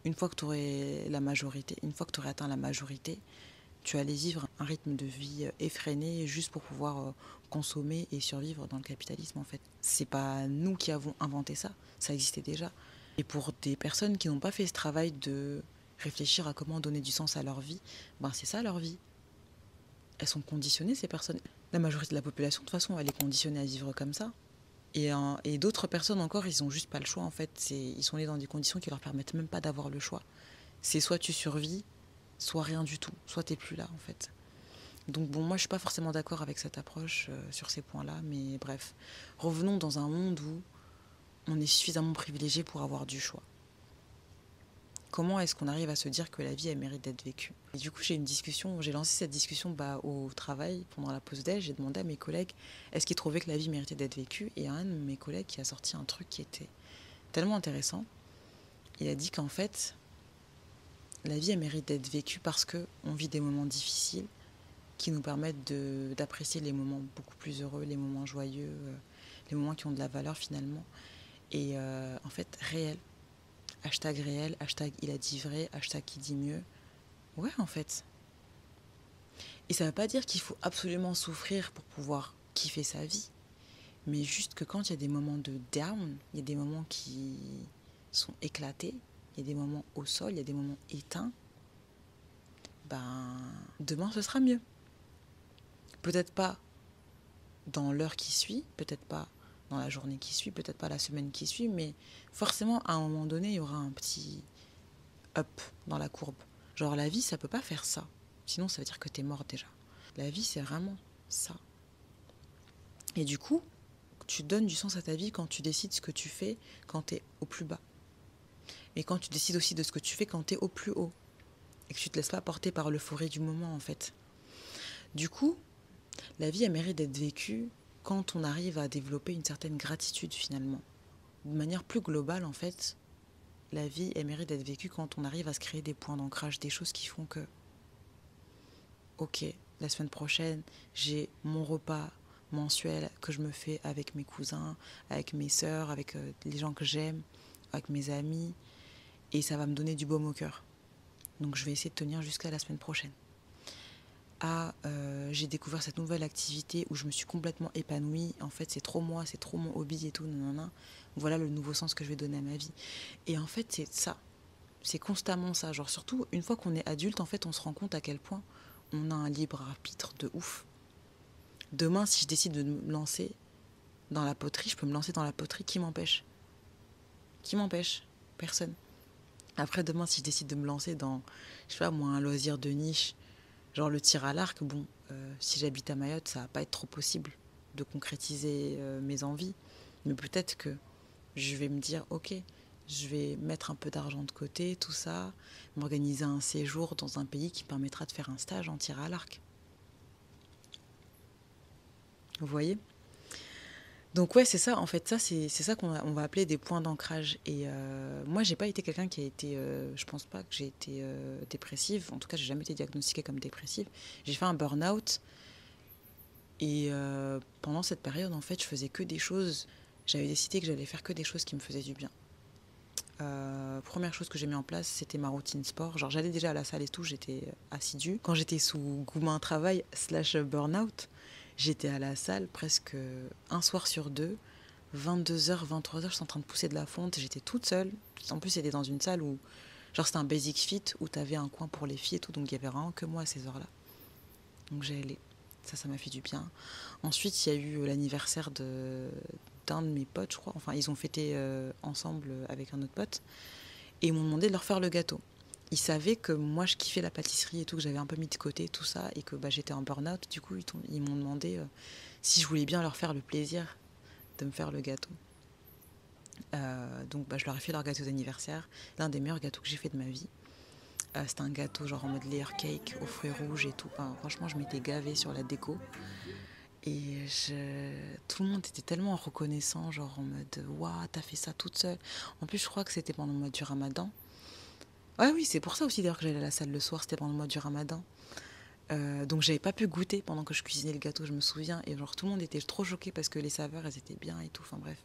une fois que tu aurais la majorité, une fois que tu aurais atteint la majorité, Tu allais vivre un rythme de vie effréné juste pour pouvoir consommer et survivre dans le capitalisme en fait. C'est pas nous qui avons inventé ça, ça existait déjà. Et pour des personnes qui n'ont pas fait ce travail de réfléchir à comment donner du sens à leur vie, ben c'est ça leur vie. Elles sont conditionnées ces personnes. La majorité de la population de toute façon elle est conditionnée à vivre comme ça. Et d'autres personnes encore, ils ont juste pas le choix en fait. Ils sont nés dans des conditions qui leur permettent même pas d'avoir le choix. C'est soit tu survis, soit rien du tout, soit t'es plus là en fait. Donc bon, moi je suis pas forcément d'accord avec cette approche sur ces points-là, mais bref. Revenons dans un monde où on est suffisamment privilégié pour avoir du choix. Comment est-ce qu'on arrive à se dire que la vie elle mérite d'être vécue? Et du coup j'ai lancé cette discussion au travail pendant la pause déj. J'ai demandé à mes collègues est-ce qu'ils trouvaient que la vie méritait d'être vécue, et un de mes collègues qui a sorti un truc qui était tellement intéressant. Il a dit qu'en fait la vie elle mérite d'être vécue parce que on vit des moments difficiles qui nous permettent d'apprécier les moments beaucoup plus heureux, les moments joyeux, les moments qui ont de la valeur finalement. Et en fait, réel, hashtag il a dit vrai, hashtag il dit mieux. Ouais, en fait. Et ça ne veut pas dire qu'il faut absolument souffrir pour pouvoir kiffer sa vie, mais juste que quand il y a des moments de down, il y a des moments qui sont éclatés, il y a des moments au sol, il y a des moments éteints, ben, demain ce sera mieux. Peut-être pas dans l'heure qui suit, peut-être pas dans la journée qui suit, peut-être pas la semaine qui suit, mais forcément, à un moment donné, il y aura un petit up dans la courbe. Genre, la vie, ça peut pas faire ça. Sinon, ça veut dire que t'es mort déjà. La vie, c'est vraiment ça. Et du coup, tu donnes du sens à ta vie quand tu décides ce que tu fais quand t'es au plus bas. Et quand tu décides aussi de ce que tu fais quand t'es au plus haut. Et que tu te laisses pas porter par l'euphorie du moment, en fait. Du coup, la vie, elle mérite d'être vécue quand on arrive à développer une certaine gratitude, finalement. De manière plus globale, en fait, la vie, elle mérite d'être vécue quand on arrive à se créer des points d'ancrage, des choses qui font que, ok, la semaine prochaine, j'ai mon repas mensuel que je me fais avec mes cousins, avec mes sœurs, avec les gens que j'aime, avec mes amis, et ça va me donner du baume au cœur. Donc je vais essayer de tenir jusqu'à la semaine prochaine. J'ai découvert cette nouvelle activité où je me suis complètement épanouie. En fait, c'est trop moi, c'est trop mon hobby et tout. Nanana. Voilà le nouveau sens que je vais donner à ma vie. Et en fait, c'est ça. C'est constamment ça. Genre, surtout, une fois qu'on est adulte, en fait, on se rend compte à quel point on a un libre arbitre de ouf. Demain, si je décide de me lancer dans la poterie, je peux me lancer dans la poterie. Qui m'empêche? Qui m'empêche? Personne. Après, demain, si je décide de me lancer dans, je sais pas moi, un loisir de niche, genre le tir à l'arc, bon, si j'habite à Mayotte, ça va pas être trop possible de concrétiser mes envies. Mais peut-être que je vais me dire, ok, je vais mettre un peu d'argent de côté, tout ça, m'organiser un séjour dans un pays qui me permettra de faire un stage en tir à l'arc. Vous voyez? Donc ouais, c'est ça, en fait, ça c'est ça on va appeler des points d'ancrage. Et moi, j'ai pas été quelqu'un qui a été, je pense pas que j'ai été dépressive, en tout cas, j'ai jamais été diagnostiquée comme dépressive. J'ai fait un burn-out, et pendant cette période, en fait, je faisais que des choses, j'avais décidé que j'allais faire que des choses qui me faisaient du bien. Première chose que j'ai mis en place, c'était ma routine sport. Genre, j'allais déjà à la salle et tout, j'étais assidue. Quand j'étais sous Goumin Travail / burn-out, j'étais à la salle presque un soir sur deux, 22h, 23h, je suis en train de pousser de la fonte, j'étais toute seule. En plus, c'était dans une salle où, genre, c'était un basic fit, où t'avais un coin pour les filles et tout, donc il y avait vraiment que moi à ces heures-là. Donc j'ai allé. Ça m'a fait du bien. Ensuite, il y a eu l'anniversaire d'un de mes potes, je crois. Enfin, ils ont fêté ensemble avec un autre pote. Et ils m'ont demandé de leur faire le gâteau. Ils savaient que moi, je kiffais la pâtisserie et tout, que j'avais un peu mis de côté tout ça, et que j'étais en burn-out. Du coup, ils m'ont demandé si je voulais bien leur faire le plaisir de me faire le gâteau. Donc, je leur ai fait leur gâteau d'anniversaire. L'un des meilleurs gâteaux que j'ai fait de ma vie. C'était un gâteau genre en mode layer cake aux fruits rouges et tout. Enfin, franchement, je m'étais gavée sur la déco. Et tout le monde était tellement reconnaissant, genre en mode waouh, t'as fait ça toute seule. En plus, je crois que c'était pendant le mois du Ramadan. Ouais, oui, c'est pour ça aussi d'ailleurs que j'allais à la salle le soir, c'était pendant le mois du Ramadan. Donc j'avais pas pu goûter pendant que je cuisinais le gâteau, je me souviens. Et genre tout le monde était trop choqué parce que les saveurs, elles étaient bien et tout. Enfin bref,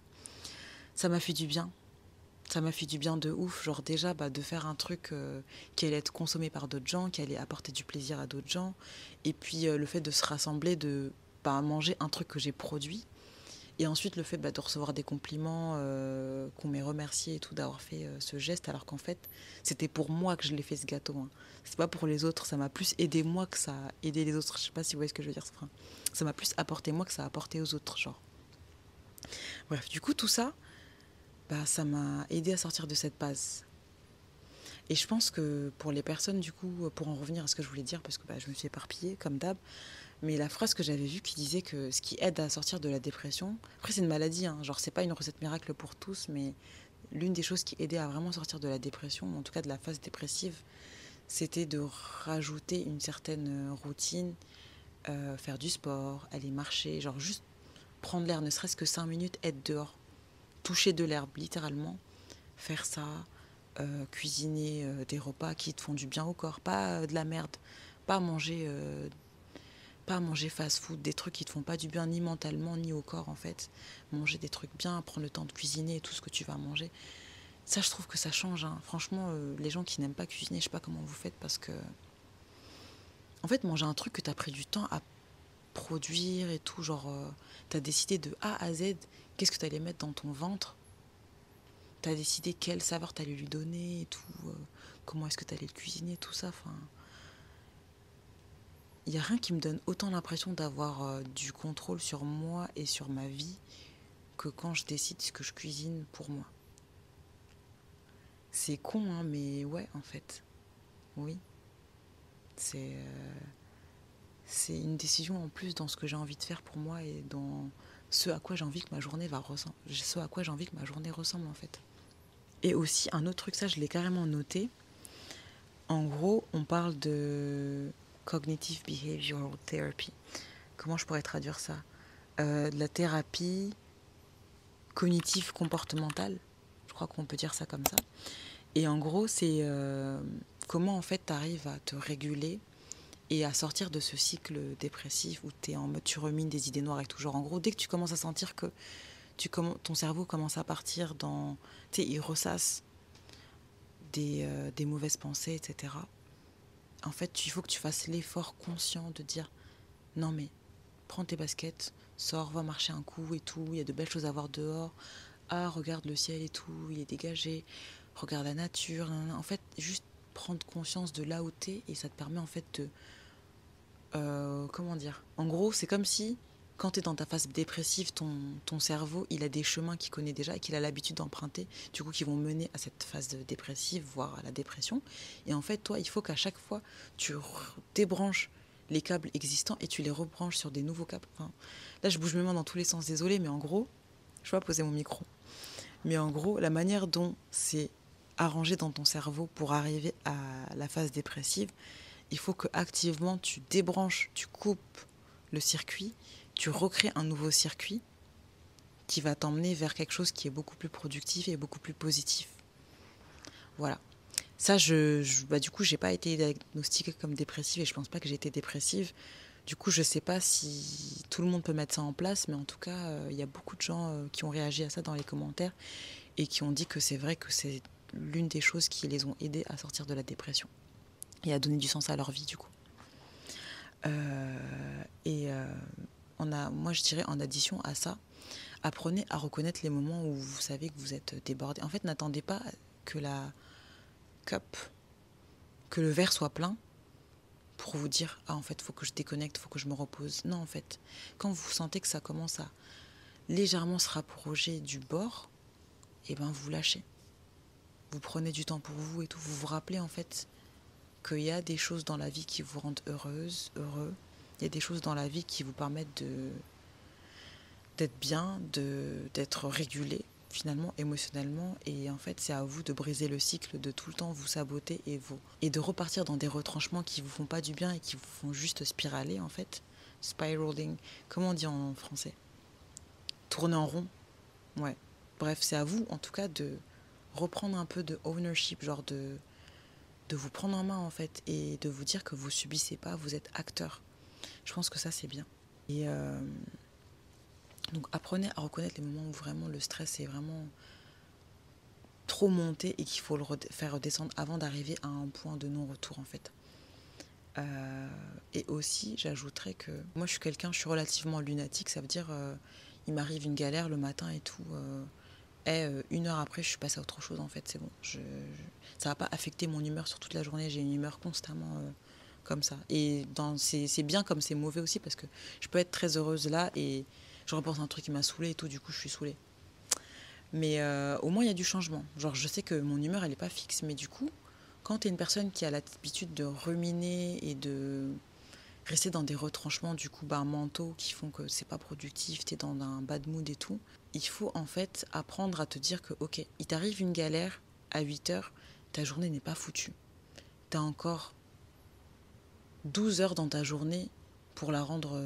ça m'a fait du bien. Ça m'a fait du bien de ouf, genre déjà de faire un truc qui allait être consommé par d'autres gens, qui allait apporter du plaisir à d'autres gens. Et puis le fait de se rassembler, de manger un truc que j'ai produit. Et ensuite le fait de recevoir des compliments, qu'on m'ait remercié et tout d'avoir fait ce geste, alors qu'en fait c'était pour moi que je l'ai fait ce gâteau. Hein. C'est pas pour les autres, ça m'a plus aidé moi que ça a aidé les autres. Je sais pas si vous voyez ce que je veux dire. Enfin, ça m'a plus apporté moi que ça a apporté aux autres, genre. Bref, du coup tout ça, ça m'a aidé à sortir de cette passe. Et je pense que pour les personnes, du coup, pour en revenir à ce que je voulais dire, parce que je me suis éparpillée, comme d'hab, mais la phrase que j'avais vue qui disait que ce qui aide à sortir de la dépression, après c'est une maladie, hein, genre c'est pas une recette miracle pour tous, mais l'une des choses qui aidait à vraiment sortir de la dépression, en tout cas de la phase dépressive, c'était de rajouter une certaine routine, faire du sport, aller marcher, genre juste prendre l'air, ne serait-ce que 5 minutes, être dehors, toucher de l'herbe, littéralement, faire ça, cuisiner des repas qui te font du bien au corps, pas de la merde, pas manger, pas manger fast-food, des trucs qui te font pas du bien ni mentalement ni au corps en fait. Manger des trucs bien, prendre le temps de cuisiner tout ce que tu vas manger. Ça, je trouve que ça change. Hein. Franchement, les gens qui n'aiment pas cuisiner, je sais pas comment vous faites parce que, en fait, manger un truc que tu as pris du temps à produire et tout, genre, tu as décidé de A à Z, qu'est-ce que tu allais mettre dans ton ventre. Tu as décidé quelle saveur tu allais lui donner et tout, comment est-ce que tu allais le cuisiner, tout ça. Enfin, il n'y a rien qui me donne autant l'impression d'avoir du contrôle sur moi et sur ma vie que quand je décide ce que je cuisine pour moi. C'est con, hein, mais ouais, en fait. Oui. C'est une décision en plus dans ce que j'ai envie de faire pour moi et dans ce à quoi j'ai envie que ma journée ce à quoi j'ai envie que ma journée ressemble, en fait. Et aussi, un autre truc, ça, je l'ai carrément noté. En gros, on parle de Cognitive Behavioral Therapy. Comment je pourrais traduire ça? De la thérapie cognitive comportementale. Je crois qu'on peut dire ça comme ça. Et en gros, c'est comment en fait tu arrives à te réguler et à sortir de ce cycle dépressif où tu es en mode tu rumines des idées noires et tout. Genre en gros, dès que tu commences à sentir que ton cerveau commence à partir dans... Tu sais, il ressasse des mauvaises pensées, etc. En fait, il faut que tu fasses l'effort conscient de dire non mais prends tes baskets, sors, va marcher un coup et tout, il y a de belles choses à voir dehors. Ah, regarde le ciel et tout, il est dégagé. Regarde la nature. En fait, juste prendre conscience de là où t'es et ça te permet en fait de... comment dire? En gros, c'est comme si quand t'es dans ta phase dépressive, ton cerveau, il a des chemins qu'il connaît déjà et qu'il a l'habitude d'emprunter, du coup, qui vont mener à cette phase dépressive, voire à la dépression. Et en fait, toi, il faut qu'à chaque fois, tu débranches les câbles existants et tu les rebranches sur des nouveaux câbles. Enfin, là, je bouge mes mains dans tous les sens, désolé, mais en gros, je vais pas poser mon micro. Mais en gros, la manière dont c'est arrangé dans ton cerveau pour arriver à la phase dépressive, il faut que activement tu débranches, tu coupes le circuit, tu recrées un nouveau circuit qui va t'emmener vers quelque chose qui est beaucoup plus productif et beaucoup plus positif. Voilà. Ça, du coup, j'ai pas été diagnostiquée comme dépressive et je pense pas que j'ai été dépressive. Du coup, je sais pas si tout le monde peut mettre ça en place, mais en tout cas, il y a beaucoup de gens qui ont réagi à ça dans les commentaires et qui ont dit que c'est vrai que c'est l'une des choses qui les ont aidés à sortir de la dépression et à donner du sens à leur vie, du coup. Moi, je dirais en addition à ça, apprenez à reconnaître les moments où vous savez que vous êtes débordé. En fait, n'attendez pas que que le verre soit plein pour vous dire « Ah, en fait, il faut que je déconnecte, il faut que je me repose. » Non, en fait, quand vous sentez que ça commence à légèrement se rapprocher du bord, et ben vous lâchez. Vous prenez du temps pour vous et tout. Vous vous rappelez, en fait, qu'il y a des choses dans la vie qui vous rendent heureuse, heureux. Il y a des choses dans la vie qui vous permettent d'être bien, d'être régulé, finalement, émotionnellement. Et en fait, c'est à vous de briser le cycle, de tout le temps vous saboter et de repartir dans des retranchements qui vous font pas du bien et qui vous font juste spiraler, en fait. Spiraling. Comment on dit en français? Tourner en rond. Ouais. Bref, c'est à vous, en tout cas, de reprendre un peu de ownership, genre de vous prendre en main, en fait, et de vous dire que vous subissez pas, vous êtes acteur. Je pense que ça, c'est bien. Et donc, apprenez à reconnaître les moments où vraiment le stress est vraiment trop monté et qu'il faut faire redescendre avant d'arriver à un point de non-retour en fait. Et aussi, j'ajouterais que moi, je suis relativement lunatique, ça veut dire il m'arrive une galère le matin et tout. Une heure après, je suis passée à autre chose en fait, c'est bon. Ça va pas affecter mon humeur sur toute la journée, j'ai une humeur constamment comme ça. Et c'est bien comme c'est mauvais aussi parce que je peux être très heureuse là et je repense à un truc qui m'a saoulée et tout, du coup, je suis saoulée. Mais au moins, il y a du changement. Genre, je sais que mon humeur, elle n'est pas fixe. Mais du coup, quand tu es une personne qui a l'habitude de ruminer et de rester dans des retranchements du coup mentaux qui font que c'est pas productif, tu es dans un bad mood et tout, il faut en fait apprendre à te dire que ok, il t'arrive une galère à 8 heures, ta journée n'est pas foutue. Tu as encore 12 heures dans ta journée pour la rendre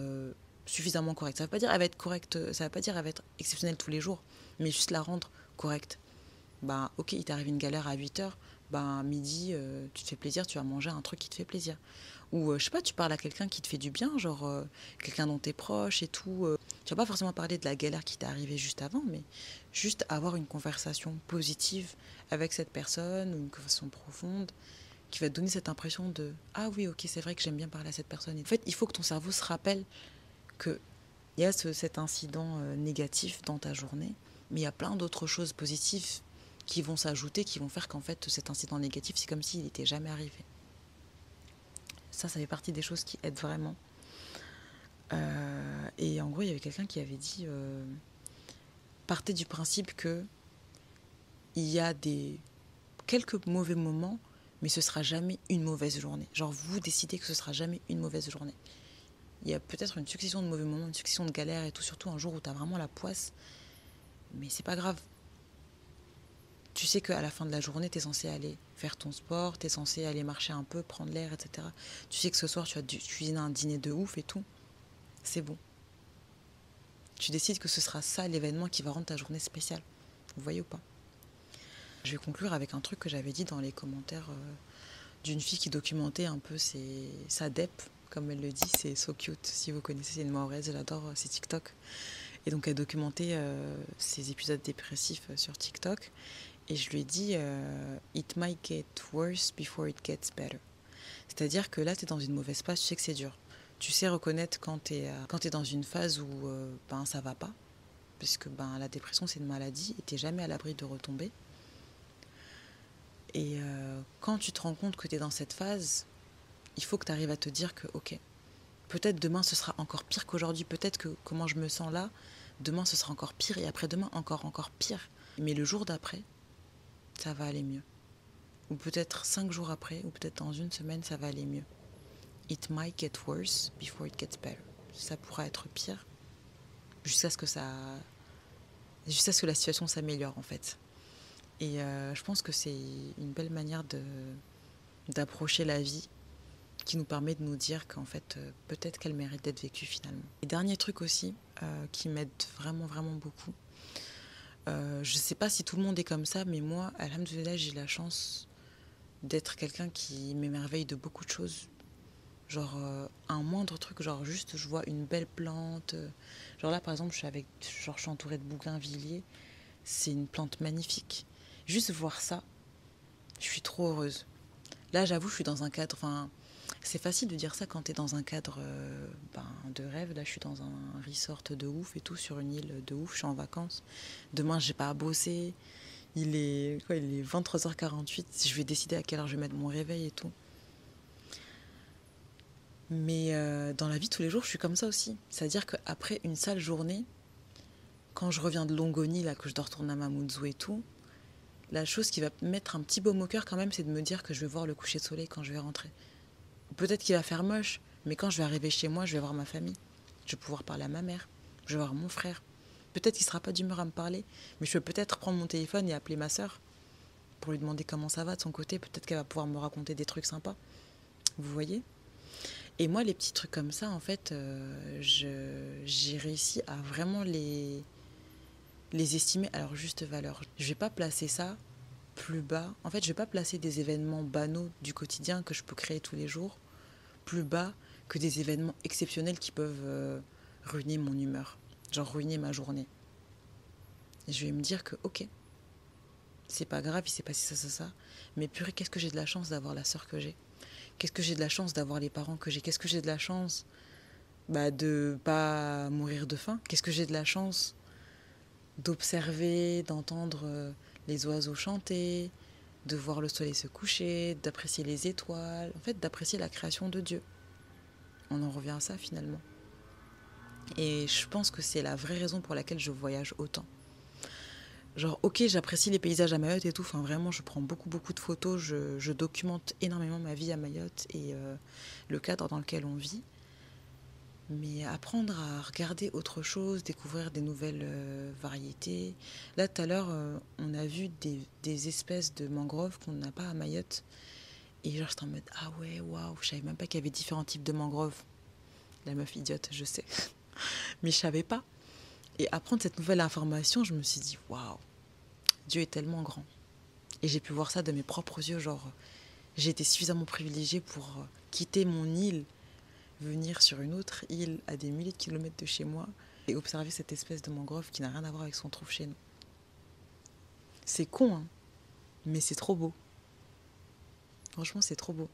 suffisamment correcte. Ça veut pas dire elle va être correcte, ça veut pas dire elle va être exceptionnelle tous les jours, mais juste la rendre correcte. Ok, il t'arrive une galère à 8 heures, midi, tu te fais plaisir, tu vas manger un truc qui te fait plaisir. Ou, je sais pas, tu parles à quelqu'un qui te fait du bien, genre quelqu'un dont t'es proche et tout. Tu vas pas forcément parler de la galère qui t'est arrivée juste avant, mais juste avoir une conversation positive avec cette personne, ou une conversation profonde, qui va te donner cette impression de « Ah oui, ok, c'est vrai que j'aime bien parler à cette personne. » En fait, il faut que ton cerveau se rappelle qu'il y a cet incident négatif dans ta journée, mais il y a plein d'autres choses positives qui vont s'ajouter, qui vont faire qu'en fait, cet incident négatif, c'est comme s'il n'était jamais arrivé. Ça fait partie des choses qui aident vraiment. Et en gros, il y avait quelqu'un qui avait dit partez du principe que il y a quelques mauvais moments, mais ce sera jamais une mauvaise journée. Genre, vous décidez que ce sera jamais une mauvaise journée. Il y a peut-être une succession de mauvais moments, une succession de galères et tout, surtout un jour où tu as vraiment la poisse, mais c'est pas grave. Tu sais qu'à la fin de la journée, tu es censé aller faire ton sport, tu es censé aller marcher un peu, prendre l'air, etc. Tu sais que ce soir, tu vas cuisiner un dîner de ouf et tout. C'est bon. Tu décides que ce sera ça l'événement qui va rendre ta journée spéciale. Vous voyez ou pas? Je vais conclure avec un truc que j'avais dit dans les commentaires d'une fille qui documentait un peu sa dep, comme elle le dit, c'est so cute. Si vous connaissez, c'est une Mahoraise, j'adore ses TikTok. Et donc elle documentait ses épisodes dépressifs sur TikTok. Et je lui ai dit It might get worse before it gets better. C'est-à-dire que là, tu es dans une mauvaise phase, tu sais que c'est dur. Tu sais reconnaître quand tu es dans une phase où ça va pas, puisque la dépression, c'est une maladie et tu n'es jamais à l'abri de retomber. Et quand tu te rends compte que tu es dans cette phase, il faut que tu arrives à te dire que, ok, peut-être demain ce sera encore pire qu'aujourd'hui, peut-être que comment je me sens là, demain ce sera encore pire et après-demain encore pire. Mais le jour d'après, ça va aller mieux. Ou peut-être 5 jours après, ou peut-être dans une semaine, ça va aller mieux. It might get worse before it gets better. Ça pourra être pire jusqu'à ce que la situation s'améliore en fait. Et je pense que c'est une belle manière d'approcher la vie qui nous permet de nous dire qu'en fait, peut-être qu'elle mérite d'être vécue finalement. Et dernier truc aussi qui m'aide vraiment, vraiment beaucoup. Je ne sais pas si tout le monde est comme ça, mais moi, alhamdoulilah, j'ai la chance d'être quelqu'un qui m'émerveille de beaucoup de choses. Genre un moindre truc, genre juste je vois une belle plante. Genre là par exemple je suis entourée de bougainvilliers. C'est une plante magnifique. Juste voir ça, je suis trop heureuse. Là j'avoue je suis dans un cadre, c'est facile de dire ça quand t'es dans un cadre de rêve. Là je suis dans un resort de ouf et tout, sur une île de ouf, je suis en vacances. Demain j'ai pas à bosser. Il est 23h48, je vais décider à quelle heure je vais mettre mon réveil et tout. Mais dans la vie tous les jours, je suis comme ça aussi. C'est-à-dire qu'après une sale journée, quand je reviens de Longoni, là, que je dois retourner à Mamoudzou et tout, la chose qui va me mettre un petit baume au cœur quand même, c'est de me dire que je vais voir le coucher de soleil quand je vais rentrer. Peut-être qu'il va faire moche, mais quand je vais arriver chez moi, je vais voir ma famille. Je vais pouvoir parler à ma mère, je vais voir mon frère. Peut-être qu'il ne sera pas d'humeur à me parler, mais je peux peut-être prendre mon téléphone et appeler ma sœur pour lui demander comment ça va de son côté. Peut-être qu'elle va pouvoir me raconter des trucs sympas. Vous voyez ? Et moi, les petits trucs comme ça, en fait, j'ai réussi à vraiment les estimer à leur juste valeur. Je ne vais pas placer ça plus bas. En fait, je ne vais pas placer des événements banaux du quotidien que je peux créer tous les jours plus bas que des événements exceptionnels qui peuvent ruiner mon humeur, genre ruiner ma journée. Et je vais me dire que, ok, c'est pas grave, il s'est passé ça. Mais purée, qu'est-ce que j'ai de la chance d'avoir la sœur que j'ai. Qu'est-ce que j'ai de la chance d'avoir les parents que j'ai. Qu'est-ce que j'ai de la chance de pas mourir de faim. Qu'est-ce que j'ai de la chance d'observer, d'entendre les oiseaux chanter, de voir le soleil se coucher, d'apprécier les étoiles, en fait d'apprécier la création de Dieu. On en revient à ça finalement. Et je pense que c'est la vraie raison pour laquelle je voyage autant. Genre, ok, j'apprécie les paysages à Mayotte et tout, enfin vraiment, je prends beaucoup de photos, je documente énormément ma vie à Mayotte et le cadre dans lequel on vit. Mais apprendre à regarder autre chose, découvrir des nouvelles variétés. Là, tout à l'heure, on a vu des espèces de mangroves qu'on n'a pas à Mayotte. Et genre, j'étais en mode, ah ouais, waouh, je savais même pas qu'il y avait différents types de mangroves. La meuf idiote, je sais. Mais je savais pas. Et apprendre cette nouvelle information, je me suis dit, waouh, Dieu est tellement grand. Et j'ai pu voir ça de mes propres yeux, genre, j'ai été suffisamment privilégiée pour quitter mon île, venir sur une autre île à des milliers de kilomètres de chez moi et observer cette espèce de mangrove qui n'a rien à voir avec ce qu'on trouve chez nous. C'est con, hein, mais c'est trop beau. Franchement, c'est trop beau.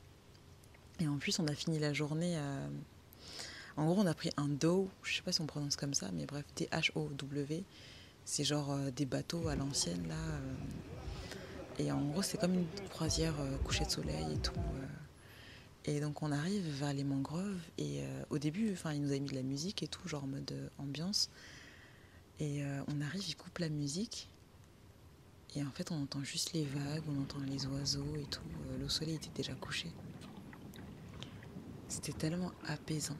Et en plus, on a fini la journée à... En gros, on a pris un dow, je sais pas si on prononce comme ça, mais bref, D-H-O-W. C'est genre des bateaux à l'ancienne, là. Et en gros, c'est comme une croisière coucher de soleil et tout. Et donc, on arrive vers les mangroves. Et au début, il nous a mis de la musique et tout, genre en mode ambiance. Et on arrive, il coupe la musique. Et en fait, on entend juste les vagues, on entend les oiseaux et tout. Le soleil était déjà couché. C'était tellement apaisant.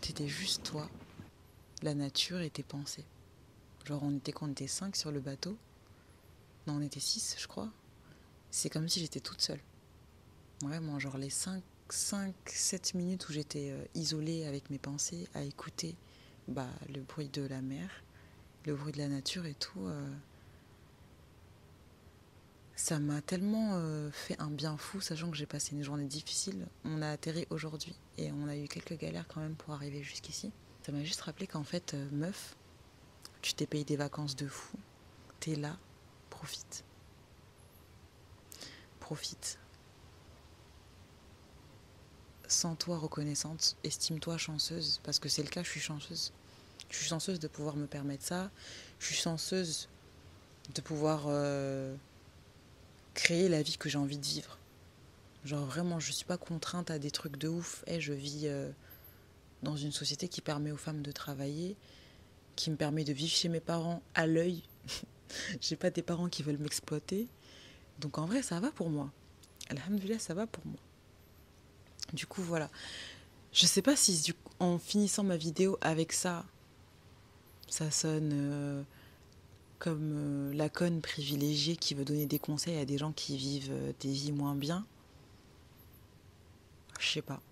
C'était juste toi, la nature et tes pensées. Genre, on était 5 sur le bateau. Non, on était 6, je crois. C'est comme si j'étais toute seule. Vraiment, genre les 5-7 minutes où j'étais isolée avec mes pensées, à écouter le bruit de la mer, le bruit de la nature et tout. Ça m'a tellement fait un bien fou, sachant que j'ai passé une journée difficile. On a atterri aujourd'hui et on a eu quelques galères quand même pour arriver jusqu'ici. Ça m'a juste rappelé qu'en fait, meuf, tu t'es payé des vacances de fou. T'es là, profite. Profite. Sens-toi reconnaissante, estime-toi chanceuse, parce que c'est le cas, je suis chanceuse. Je suis chanceuse de pouvoir me permettre ça. Je suis chanceuse de pouvoir créer la vie que j'ai envie de vivre. Genre vraiment, je suis pas contrainte à des trucs de ouf. Je vis dans une société qui permet aux femmes de travailler, qui me permet de vivre chez mes parents à l'œil. J'ai pas des parents qui veulent m'exploiter. Donc en vrai, ça va pour moi. Alhamdoulilah, ça va pour moi. Du coup, voilà. Je sais pas si en finissant ma vidéo avec ça, ça sonne comme la conne privilégiée qui veut donner des conseils à des gens qui vivent des vies moins bien. Je sais pas.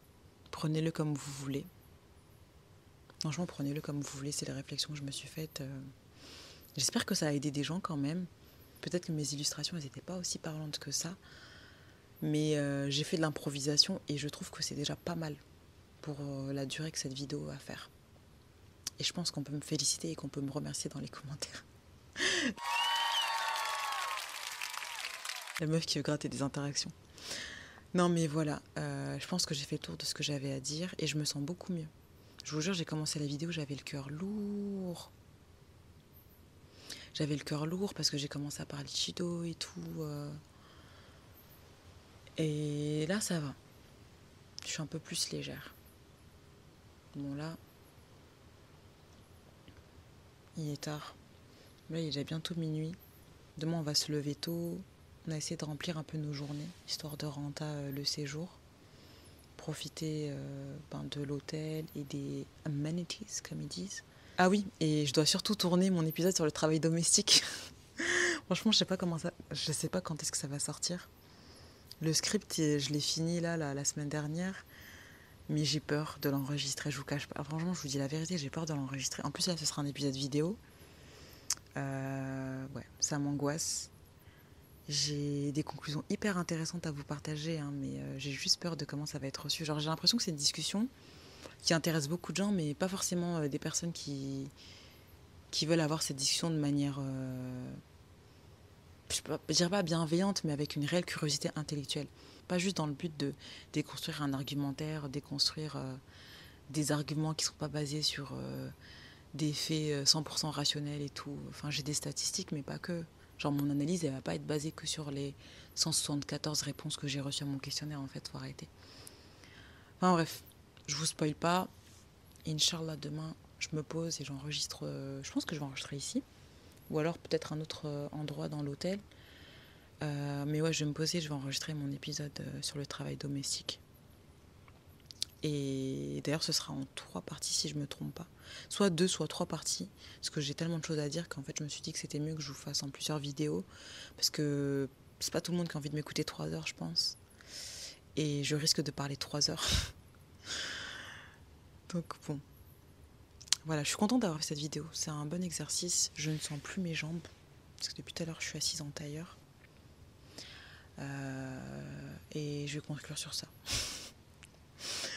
Prenez-le comme vous voulez. Franchement, prenez-le comme vous voulez. C'est les réflexions que je me suis faites. J'espère que ça a aidé des gens quand même. Peut-être que mes illustrations, elles n'étaient pas aussi parlantes que ça. Mais j'ai fait de l'improvisation et je trouve que c'est déjà pas mal pour la durée que cette vidéo va faire. Et je pense qu'on peut me féliciter et qu'on peut me remercier dans les commentaires. La meuf qui veut gratter des interactions. Non mais voilà, je pense que j'ai fait le tour de ce que j'avais à dire et je me sens beaucoup mieux. Je vous jure, j'ai commencé la vidéo, j'avais le cœur lourd. J'avais le cœur lourd parce que j'ai commencé à parler de Chido et tout. Et là, ça va. Je suis un peu plus légère. Bon là, il est tard. Là, il est déjà bientôt minuit. Demain, on va se lever tôt. On a essayé de remplir un peu nos journées, histoire de renta le séjour. Profiter de l'hôtel et des amenities, comme ils disent. Ah oui, et je dois surtout tourner mon épisode sur le travail domestique. Franchement, je sais pas quand est-ce que ça va sortir. Le script, je l'ai fini là, la semaine dernière. Mais j'ai peur de l'enregistrer, je vous cache pas. Franchement, je vous dis la vérité, j'ai peur de l'enregistrer. En plus, là, ce sera un épisode vidéo. Ouais, ça m'angoisse. J'ai des conclusions hyper intéressantes à vous partager, hein, mais j'ai juste peur de comment ça va être reçu. Genre, j'ai l'impression que c'est une discussion qui intéresse beaucoup de gens, mais pas forcément des personnes qui veulent avoir cette discussion de manière je dirais pas bienveillante, mais avec une réelle curiosité intellectuelle. Pas juste dans le but de déconstruire un argumentaire, déconstruire des arguments qui ne sont pas basés sur des faits 100% rationnels et tout. Enfin, j'ai des statistiques, mais pas que. Genre, mon analyse, elle va pas être basée que sur les 174 réponses que j'ai reçues à mon questionnaire, en fait, faut arrêter. Enfin bref, je vous spoil pas. Inch'Allah, demain, je me pose et j'enregistre. Je pense que je vais enregistrer ici. Ou alors peut-être un autre endroit dans l'hôtel. Mais ouais, je vais me poser, je vais enregistrer mon épisode sur le travail domestique. Et d'ailleurs, ce sera en 3 parties si je me trompe pas. Soit 2, soit 3 parties. Parce que j'ai tellement de choses à dire qu'en fait, je me suis dit que c'était mieux que je vous fasse en plusieurs vidéos. Parce que c'est pas tout le monde qui a envie de m'écouter 3 heures, je pense. Et je risque de parler 3 heures. Donc bon. Voilà, je suis contente d'avoir fait cette vidéo. C'est un bon exercice. Je ne sens plus mes jambes. Parce que depuis tout à l'heure, je suis assise en tailleur. Et je vais conclure sur ça.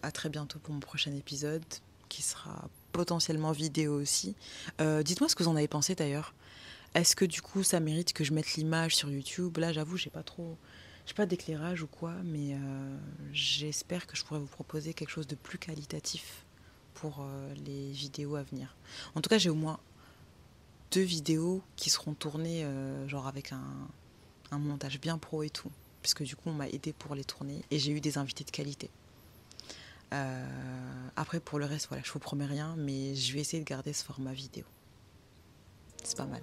À très bientôt pour mon prochain épisode, qui sera potentiellement vidéo aussi. Dites-moi ce que vous en avez pensé d'ailleurs. Est-ce que du coup ça mérite que je mette l'image sur YouTube? Là j'avoue j'ai pas d'éclairage ou quoi, mais j'espère que je pourrai vous proposer quelque chose de plus qualitatif pour les vidéos à venir. En tout cas j'ai au moins 2 vidéos qui seront tournées genre avec un montage bien pro et tout. Parce que du coup on m'a aidé pour les tourner et j'ai eu des invités de qualité. Après pour le reste voilà, je vous promets rien, mais je vais essayer de garder ce format vidéo. C'est pas mal.